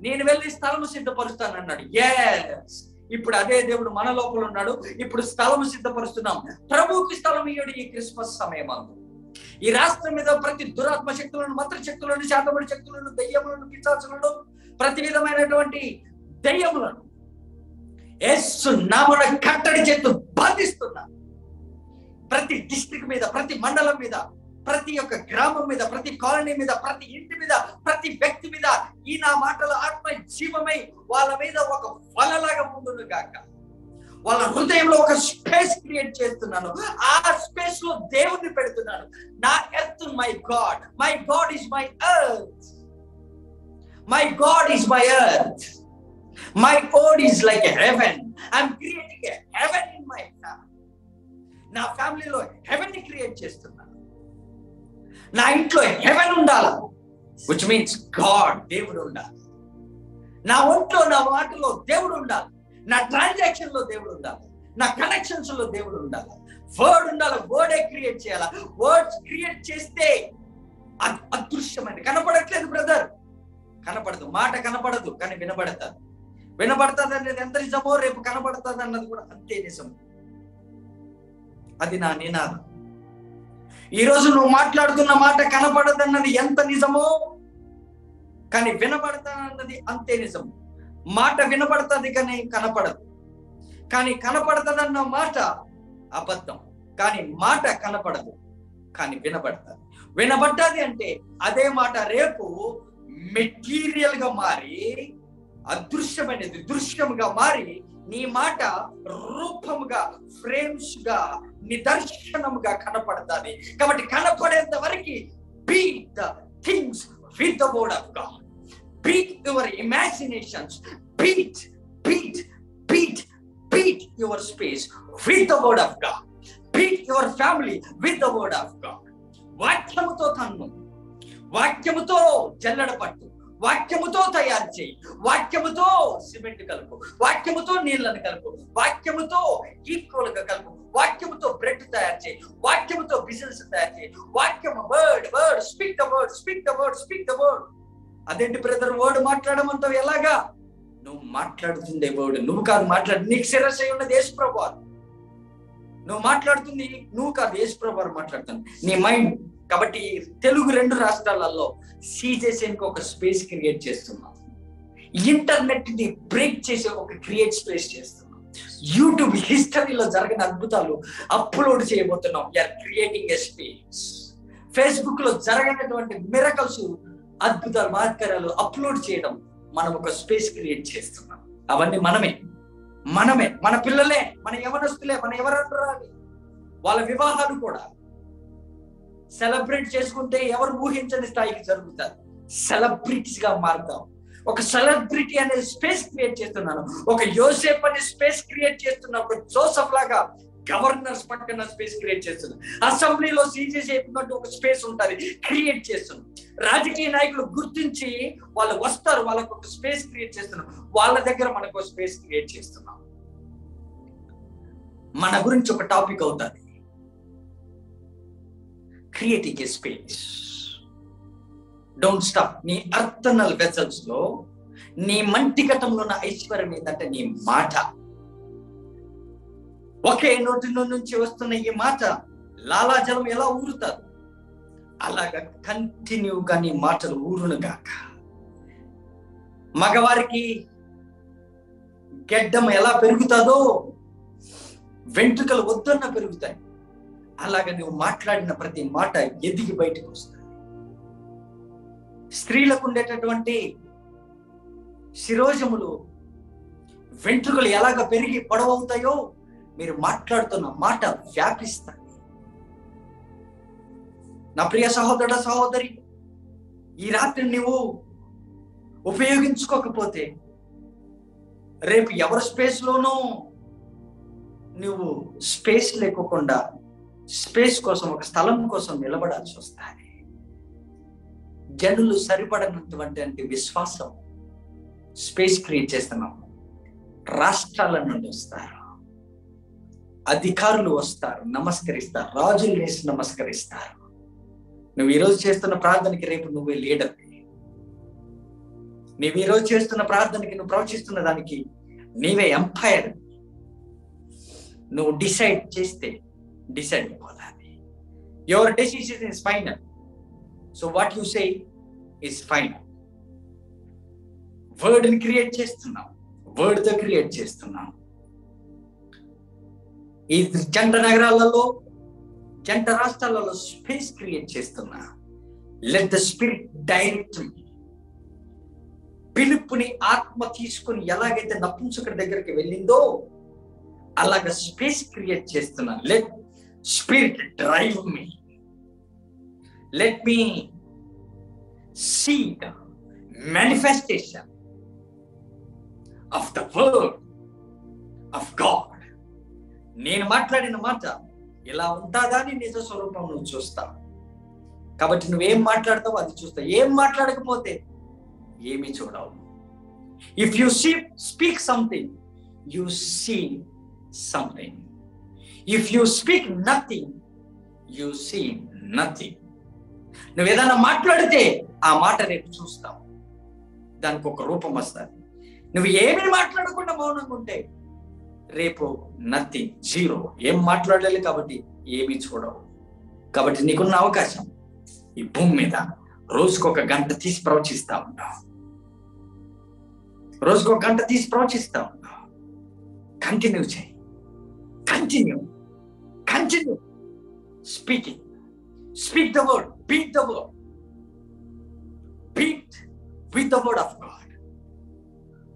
నేను వెళ్ళి స్థలము సిద్ధపరుస్తాను అన్నాడు. ఎస్, ఇప్పుడు అదే దేవుడు మన లోపల ఉన్నాడు. ఇప్పుడు స్థలము సిద్ధపరుస్తున్నాం. ప్రభువుకి స్థలం ఇయ్యడు ఈ క్రిస్మస్ సమయం అందు. ఈ రాష్ట్రం మీద ప్రతి దురాత్మ శక్తులను, మంత్ర శక్తులను, శాతబడి శక్తులను, దయ్యములను, పిశాచులను, ప్రతి విధమైనటువంటి దయ్యములను యేసు నామమున కట్టడి చేస్తూ బంధిస్తున్నా. ప్రతి డిస్ట్రిక్ట్ మీద, ప్రతి మండలం మీద, ప్రతి ఒక్క గ్రామం మీద, ప్రతి కాలనీ మీద, ప్రతి ఇంటి మీద, ప్రతి వ్యక్తి మీద ఈ నా మాటల ఆత్మ జీవమై వాళ్ళ మీద ఒక వలలాగా ముందును గాక. వాళ్ళ హృదయంలో ఒక స్పేస్ క్రియేట్ చేస్తున్నాను. ఆ స్పేస్ లో దేవుణ్ణి పెడుతున్నాను. నా earth my God, my God is my earth, my God is my earth, my God is like a heaven. I'm creating a heaven in my family. నా ఫ్యామిలీలో హెవెన్ ని క్రియేట్ చేస్తున్నాను. నా ఇంట్లో హెవెన్ ఉండాలి, విచ్ మీన్స్ గాడ్, దేవుడు ఉండాలి. నా ఒంట్లో, నా మాటలో దేవుడు ఉండాలి. నా ట్రాన్సాక్షన్ లో దేవుడు ఉండాలి. నా కనెక్షన్స్ లో దేవుడు ఉండాలి. వర్డ్ ఉండాలి. వర్డే క్రియేట్ చేయాలి. వర్డ్స్ క్రియేట్ చేస్తే అది అదృశ్యమైనది. కనపడట్లేదు బ్రదర్, కనపడదు. మాట కనపడదు కానీ వినబడతాది. వినబడతాది అనేది ఎంత నిజమో రేపు కనబడతాది అన్నది కూడా అంతే నిజం. అది నా నినాదం. ఈరోజు నువ్వు మాట్లాడుతున్న మాట కనపడదన్నది ఎంత నిజమో కానీ వినబడతానన్నది అంతే నిజం. మాట వినబడతాది కానీ కనపడదు. కానీ కనపడతాదన్న మాట అబద్ధం. కానీ మాట కనపడదు కానీ వినబడతాది. వినబడ్డాది అంటే అదే మాట రేపు మెటీరియల్ గా మారి, అదృశ్యమైనది దృశ్యముగా మారి, నీ మాట రూపముగా, ఫ్రేమ్స్ గా, నిదర్శనముగా కనపడతాది. కాబట్టి కనపడేంత వరకు beat the things with the word of God. Beat your imaginations. Beat your space with the word of God. Beat your family with the word of God. వాక్యముతో తన్ను, వాక్యముతో జల్లెడ పట్టు, వాక్యముతో తయారు చేయి, వాక్యముతో సిమెంట్ కలుపు, వాక్యముతో నీళ్లను కలుపు, వాక్యముతో ఈక్వల్ గా కలుపు, వాక్యముతో బ్రెడ్ తయారు చేయి, వాక్యముతో బిజినెస్ తయారు చేయి. వాక్యము, word word speak the word, speak the word, speak the word. అదేంటి బ్రదర్ వర్డ్ మాట్లాడమంటావు? ఎలాగా? నువ్వు మాట్లాడుతుందే వర్డ్, నువ్వు కాదు మాట్లాడు. నీకు శిరస్సు అయి ఉన్నది యేసుప్రభు. నువ్వు మాట్లాడుతుంది నువ్వు కాదు, యేసుప్రభు మాట్లాడుతుంది, నీ మైండ్. కాబట్టి తెలుగు 2 రాష్ట్రాలలో సీజేసేకి ఒక స్పేస్ క్రియేట్ చేస్తున్నాం. ఇంటర్నెట్ ని బ్రేక్ చేసే ఒక క్రియేట్ స్పేస్ చేస్తున్నాం. యూట్యూబ్ హిస్టరీలో జరిగిన అద్భుతాలు అప్లోడ్ చేయబోతున్నాం. You are creating a space. Facebook లో జరిగినటువంటి మిరకల్స్, అద్భుతాలు, మహత్కార్యాలు అప్లోడ్ చేయడం, మనం ఒక స్పేస్ క్రియేట్ చేస్తున్నాం. అవన్నీ మనమే, మన పిల్లలే, మన యవనస్తులే, మన ఎవరంటారు వాళ్ళ వివాహాలు కూడా సెలబ్రేట్ చేసుకుంటే ఎవరు ఊహించని స్థాయికి జరుగుతారు. సెలబ్రిటీస్ గా మారుతాం. ఒక సెలబ్రిటీ అనే స్పేస్ క్రియేట్ చేస్తున్నాను. ఒక యోసేఫ్ అనే స్పేస్ క్రియేట్ చేస్తున్నా. ఒక జోసఫ్ లాగా గవర్నర్స్ పక్కన స్పేస్ క్రియేట్ చేస్తున్నాం. అసెంబ్లీలో సీజే చెప్పినట్టు ఒక స్పేస్ ఉంటుంది, క్రియేట్ చేస్తున్నాం. రాజకీయ నాయకులు గుర్తించి వాళ్ళు వస్తారు, వాళ్ళకు ఒక స్పేస్ క్రియేట్ చేస్తున్నాం. వాళ్ళ దగ్గర మనకు ఒక స్పేస్ క్రియేట్ చేస్తున్నాం. మన గురించి ఒక టాపిక్ అవుతుంది, creating a space. Don't stop. నీ అర్థనల్ వెసల్స్ లో, నీ మంటికటంలో ఉన్న ఐశ్వర్యం ఏంటంటే నీ మాట. ఒకే నోటి నుంచి వస్తున్న ఈ మాట లాలాజలం ఎలా ఊరుతారు అలాగా కంటిన్యూగా నీ మాటలు ఊరును గాక. మగవారికి గెడ్డం ఎలా పెరుగుతుందో, వెంట్రుకలు వద్దన్న పెరుగుతాయి, అలాగా నువ్వు మాట్లాడిన ప్రతి మాట ఎదిగి బయటకు వస్తుంది. స్త్రీలకు ఉండేటటువంటి శిరోజములు, వెంట్రుకలు ఎలాగ పెరిగి పొడవవుతాయో మీరు మాట్లాడుతున్న మాట వ్యాపిస్తాయి. నా ప్రియ సహోదరుడ, సహోదరి, ఈ రాత్రి నువ్వు ఉపయోగించుకోకపోతే రేపు ఎవరి స్పేస్ లోనూ నువ్వు స్పేస్ లేకోకుండా స్పేస్ కోసం, ఒక స్థలం కోసం నిలబడాల్సి వస్తుంది. జనులు సరిపడనటువంటి విశ్వాసం స్పేస్ క్రియేట్ చేస్తున్నాం. రాష్ట్రాల నుండి వస్తారు, అధికారులు వస్తారు, నమస్కరిస్తారు, రాజులు వేసి నమస్కరిస్తారు. నువ్వు ఈరోజు చేస్తున్న ప్రార్థనకి రేపు నువ్వే లీడర్. నువ్వు ఈరోజు చేస్తున్న ప్రార్థనకి, నువ్వు ప్రవచిస్తున్న దానికి నీవే ఎంపైర్. నువ్వు డిసైడ్ చేస్తే డిసైడ్ అయిపోతుంది. Your decision is final. So what you say is final. Word ని క్రియేట్ చేస్తున్నాం, వర్డ్ తో క్రియేట్ చేస్తున్నాం. ఈ జంట నగరాలలో, జంట రాష్ట్రాలలో స్పేస్ క్రియేట్ చేస్తున్నా. Let the spirit direct me. పిలుపుని ఆత్మ తీసుకుని ఎలాగైతే నపుంసకుడి దగ్గరికి వెళ్ళిందో అలాగ స్పేస్ క్రియేట్ చేస్తున్నా. Let spirit drive me. Let me see the manifestation of the word of God. నేను మాట్లాడిన మాట ఇలా ఉంటుందా అని నిజ స్వరూపం నువ్వు చూస్తావు. కాబట్టి నువ్వేం మాట్లాడతావు అది చూస్తావు. ఏం మాట్లాడకపోతే ఏమీ చూడవు. If you speak something you see something. If you speak nothing you see nothing. నువ్వు ఏదైనా మాట్లాడితే ఆ మాట రేపు చూస్తావు, దానికి ఒక రూపం వస్తుంది. నువ్వు ఏమీ మాట్లాడకుండా మౌనంగా ఉంటే రేపు నథింగ్, జీరో. ఏం మాట్లాడాలి కాబట్టి ఏమీ చూడవు. కాబట్టి నీకున్న అవకాశం ఈ భూమి మీద రోజుకొక గంట తీసి ప్రవచిస్తా ఉన్నావు. రోజుకొక గంట తీసి ప్రవచిస్తా ఉన్నావు. కంటిన్యూ చేయి. Continue speaking. Speak the word, beat the word, beat with the word of God.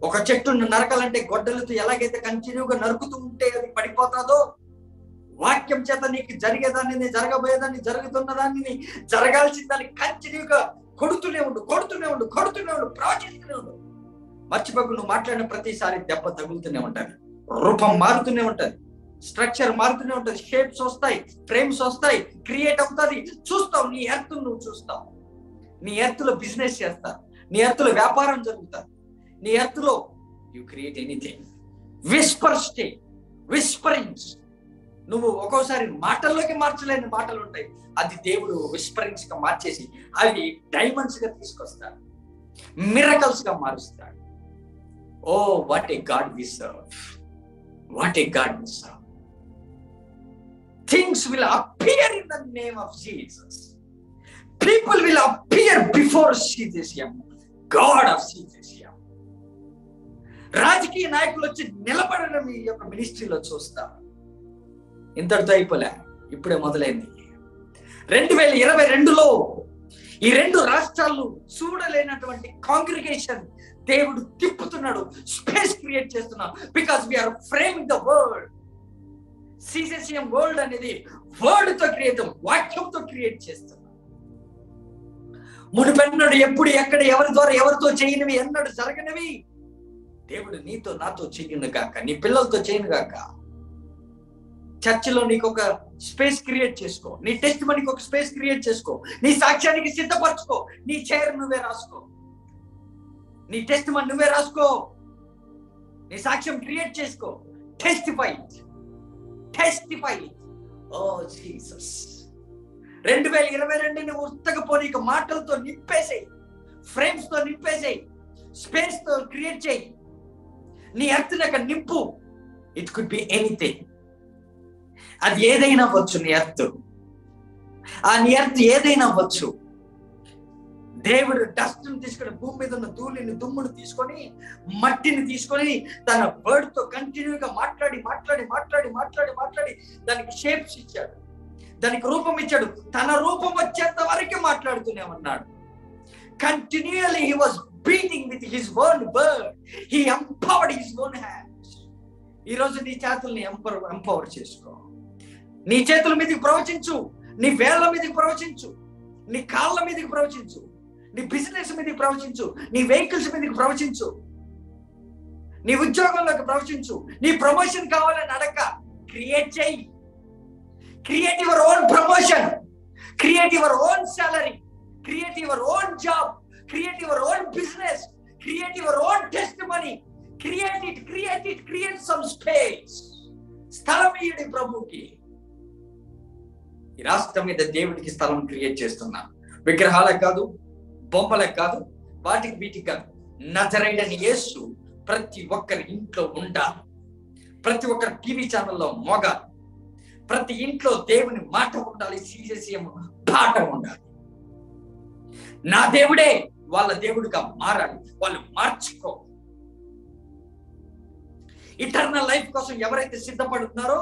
ఒక చెట్టును నరకాలంటే గొడ్డలతో ఎలాగైతే కంటిన్యూగా నరుకుతూ ఉంటే అది పడిపోతాదో, వాక్యం చేత నీకు జరిగేదాన్ని, జరగబోయేదాన్ని, జరుగుతున్నదాన్ని, జరగాల్సిన దాన్ని కంటిన్యూగా కొడుతూనే ఉండు, ప్రవచిస్తూనే ఉండు. మర్చిపోకు, నువ్వు మాట్లాడిన ప్రతిసారి దెబ్బ తగులుతూనే ఉంటుంది, రూపం మారుతూనే ఉంటుంది, స్ట్రక్చర్ మారుతూనే ఉంటుంది, షేప్స్ వస్తాయి, ఫ్రేమ్స్ వస్తాయి, క్రియేట్ అవుతుంది. చూస్తావు, నీ ఎర్త్ నువ్వు చూస్తావు. నీ ఎర్త్ లో బిజినెస్ చేస్తారు, నీ ఎర్త్ లో వ్యాపారం జరుగుతుంది, నీ ఎర్త్ లో యు క్రియేట్ ఎనీథింగ్. విస్పరింగ్స్. నువ్వు ఒక్కోసారి మాటల్లోకి మార్చలేని మాటలు ఉంటాయి, అది దేవుడు విస్పరింగ్స్ గా మార్చేసి అవి డైమండ్స్ గా తీసుకొస్తాడు, మిరకల్స్ గా మారుస్తాడు. Oh what a God we serve, what a God we serve. Things will appear in the name of Jesus. People will appear before CJCM, God of CJCM. రాజకీయ నాయకులు వచ్చి నిలబడడం ఈ యొక్క మినిస్ట్రీలో చూస్తాం. ఇంతటితో అయిపోలే, ఇప్పుడే మొదలైంది. 2022లో ఈ 2 రాష్ట్రాలు చూడలేనటువంటి కాంగ్రిగేషన్ దేవుడు తిప్పుతున్నాడు, స్పేస్ క్రియేట్ చేస్తున్నాడు. Because we're framing the world. CJCM world అనేది వర్డ్ తో క్రియేట్, వాక్యంతో క్రియేట్ చేస్తున్నాం. మునుపెన్నడు ఎప్పుడు ఎక్కడ ఎవరి ద్వారా ఎవరితో చేయనివి, ఎన్నడు జరగనివి దేవుడు నీతో నాతో చేయను గాక, నీ పిల్లలతో చేయను గాక. చర్చిలో నీకు ఒక స్పేస్ క్రియేట్ చేసుకో, నీ టెస్ట్ మనీకి ఒక స్పేస్ క్రియేట్ చేసుకో, నీ సాక్ష్యానికి సిద్ధపరచుకో, నీ చైర్ నువ్వే రాసుకో, నీ టెస్ట్ మనీ నువ్వే రాసుకో, నీ సాక్ష్యం క్రియేట్ చేసుకో. టెస్టిఫై. ఓ జీసస్. 2022 ఉత్తకపోనీక మాటలతో నింపేసేయి, ఫ్రేమ్స్ తో నింపేసేయి, స్పేస్ తో క్రియేట్ చేయి. నీ ఎర్త్ నింపు. It could be anything. అది ఏదైనా అవ్వచ్చు. నీ ఎర్త్ ఏదైనా అవ్వచ్చు. దేవుడు డస్ట్ తీసుకొని, భూమి మీద ఉన్న ధూళిని, దుమ్మును తీసుకొని, మట్టిని తీసుకొని తన వర్డ్ తో కంటిన్యూగా మాట్లాడి దానికి షేప్స్ ఇచ్చాడు, దానికి రూపం ఇచ్చాడు. తన రూపం వచ్చేంత వరకే మాట్లాడుతూనే ఉన్నాడు. Continually he was beating with his own word. He empowered his own hands. ఈ రోజు నీ చేతుల్ని ఎంపవర్ చేసుకో. నీ చేతుల మీదకి ప్రవచించు, నీ వేళ్ల మీదకి ప్రవచించు, నీ కాళ్ళ మీదకి ప్రవచించు, నీ బిజినెస్ మీదకి ప్రవచించు, నీ వెహికల్స్ మీదకి ప్రవచించు, నీ ఉద్యోగంలోకి ప్రవచించు. నీ ప్రమోషన్ కావాలని అడగ, క్రియేట్ చేయి. Create your own promotion, create your own salary, create your own job, create your own business, create your own testimony. Create some space. స్థలం ఇయ్యండి ప్రభుకి. ఈ రాష్ట్రం మీద దేవుడికి స్థలం క్రియేట్ చేస్తున్నా. విగ్రహాలకు కాదు, బొమ్మలకు కాదు, వాటికి వీటికి కాదు. నజరేయుడైన యేసు ప్రతి ఒక్కరి ఇంట్లో ఉండాలి. ప్రతి ఒక్కరి టీవీ ఛానల్లో మోగాలి. ప్రతి ఇంట్లో దేవుని మాట ఉండాలి, CJCM పాట ఉండాలి. నా దేవుడే వాళ్ళ దేవుడిగా మారాలి. వాళ్ళు మార్చుకో. ఇటర్నల్ లైఫ్ కోసం ఎవరైతే సిద్ధపడుతున్నారో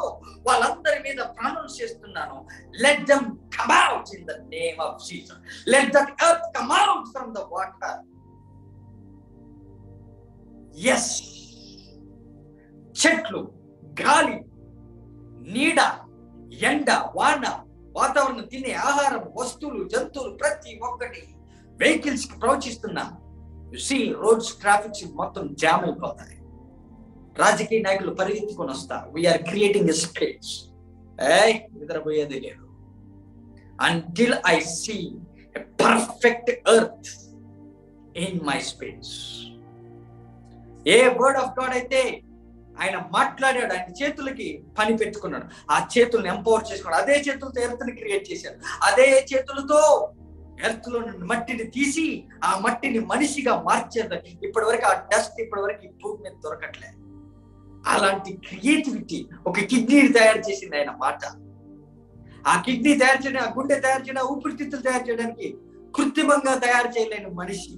వాళ్ళందరి మీద ప్రొనౌన్స్ చేస్తున్నాను. Let them come out in the name of Jesus. Let that earth cum out from the water. yes. చెట్లు, గాలి, నీడ, ఎండ, వాన, వాతావరణం, తినే ఆహారం, వస్తువులు, జంతువులు ప్రతి ఒక్కటి వెహికల్స్ కి ప్రవచిస్తున్నా. యు సీ రోడ్స్, ట్రాఫిక్స్ మొత్తం జామ్ అయిపోతాయి. రాజకీయ నాయకులు పరిగెత్తుకొని వస్తారు. We are creating a space. నిద్రపోయేది లేదు. Until I see a perfect earth in my space. ఏ వర్డ్ ఆఫ్ గాడ్ అయితే ఆయన మాట్లాడాడు, ఆయన చేతులకి పని పెట్టుకున్నాడు, ఆ చేతులను ఎంపవర్ చేసుకున్నాడు. అదే చేతులతో ఎర్త్ని క్రియేట్ చేశాడు. అదే చేతులతో ఎర్త్లో నుండి మట్టిని తీసి ఆ మట్టిని మనిషిగా మార్చారు. ఇప్పటి వరకు ఆ డస్ట్ ఇప్పటి వరకు ఈ భూమి మీద దొరకట్లేదు. అలాంటి క్రియేటివిటీ ఒక కిడ్నీని తయారు చేసింది ఆయన మాట. ఆ కిడ్నీ తయారు చేయడం, ఆ గుండె తయారు చేయడం, ఊపిరితిత్తులు తయారు చేయడానికి కృత్రిమంగా తయారు చేయలేని మనిషి,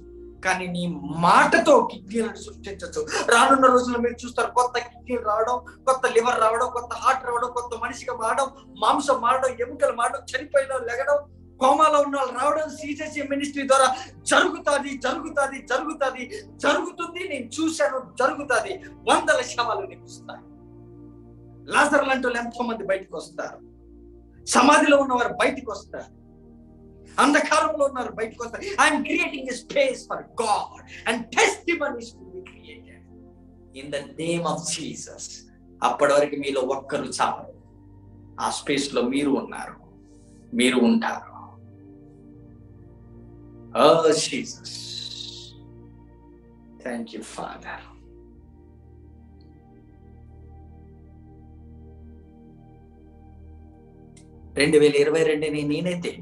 కానీ నీ మాటతో కిడ్నీలను సృష్టించవచ్చు. రానున్న రోజుల్లో మీరు చూస్తారు, కొత్త కిడ్నీలు రావడం, కొత్త లివర్ రావడం, కొత్త హార్ట్ రావడం, కొత్త మనిషిగా మారడం, మాంసం మారడం, ఎముకలు మారడం, చనిపోయిన లెగడం, కోమాలో ఉన్న వాళ్ళు రావడం సిజెసి మినిస్ట్రీ ద్వారా జరుగుతుంది జరుగుతుంది జరుగుతుంది జరుగుతుంది. నేను చూశాను, జరుగుతుంది. 100 శవాలు నిలుస్తాయి. లాజరు లాంటి వాళ్ళు ఎంతో మంది బయటకు వస్తారు. సమాధిలో ఉన్నవారు బయటకు వస్తారు. అంధకారంలో ఉన్నారు బయటకు వస్తారు. I'm creating a space for God and testimonies will be created in the name of Jesus. అప్పటి వరకు మీలో ఒక్కరు చాలు. ఆ స్పేస్ లో మీరు ఉన్నారు, మీరు ఉంటారు. Oh Jesus, thank you Father. రెండు 2022 నేనైతే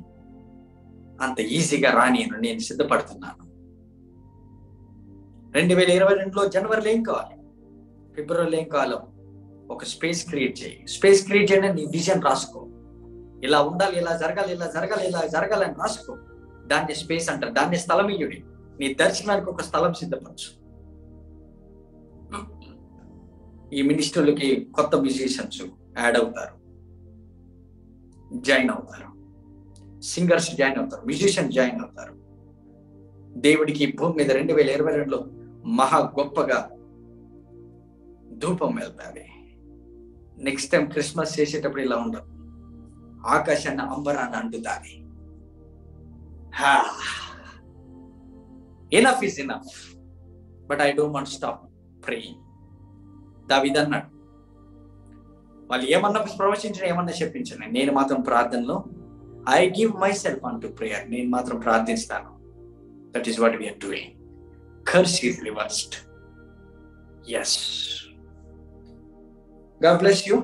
అంత ఈజీగా రానియను. నేను సిద్ధపడుతున్నాను. 2022లో జనవరిలో ఏం కావాలి, ఫిబ్రవరిలో ఏం కావాలో ఒక స్పేస్ క్రియేట్ చేయి. స్పేస్ క్రియేట్ చేయడం నీ విజన్ రాసుకో. ఇలా ఉండాలి, ఇలా జరగాలి, ఇలా జరగాలి, ఇలా జరగాలని రాసుకో. దాన్ని స్పేస్ అంటారు. దాన్ని స్థలమీయుడి. నీ దర్శనానికి ఒక స్థలం సిద్ధపరచు. ఈ మినిస్ట్రీలకి కొత్త మ్యూజిషియన్స్ యాడ్ అవుతారు, జాయిన్ అవుతారు, సింగర్స్ జాయిన్ అవుతారు, మ్యూజిషియన్స్ జాయిన్ అవుతారు. దేవుడికి భూమి మీద 2022లో మహా గొప్పగా ధూపం వెళ్తాది. నెక్స్ట్ టైం క్రిస్మస్ చేసేటప్పుడు ఇలా ఉండదు. ఆకాశాన్ని అంబరాన్ని అంటుతాది. Enough is enough, but I don't want to stop praying. దావీదు అన్నాడు, వాళ్ళు ఏమన్నా ప్రవచించిన, ఏమన్నా చెప్పించిన, నేను మాత్రం ప్రార్థనలో I give myself unto prayer. నేను మాత్రం ప్రార్థిస్తాను. That is what we are doing. Curse is reversed. Yes. God bless you.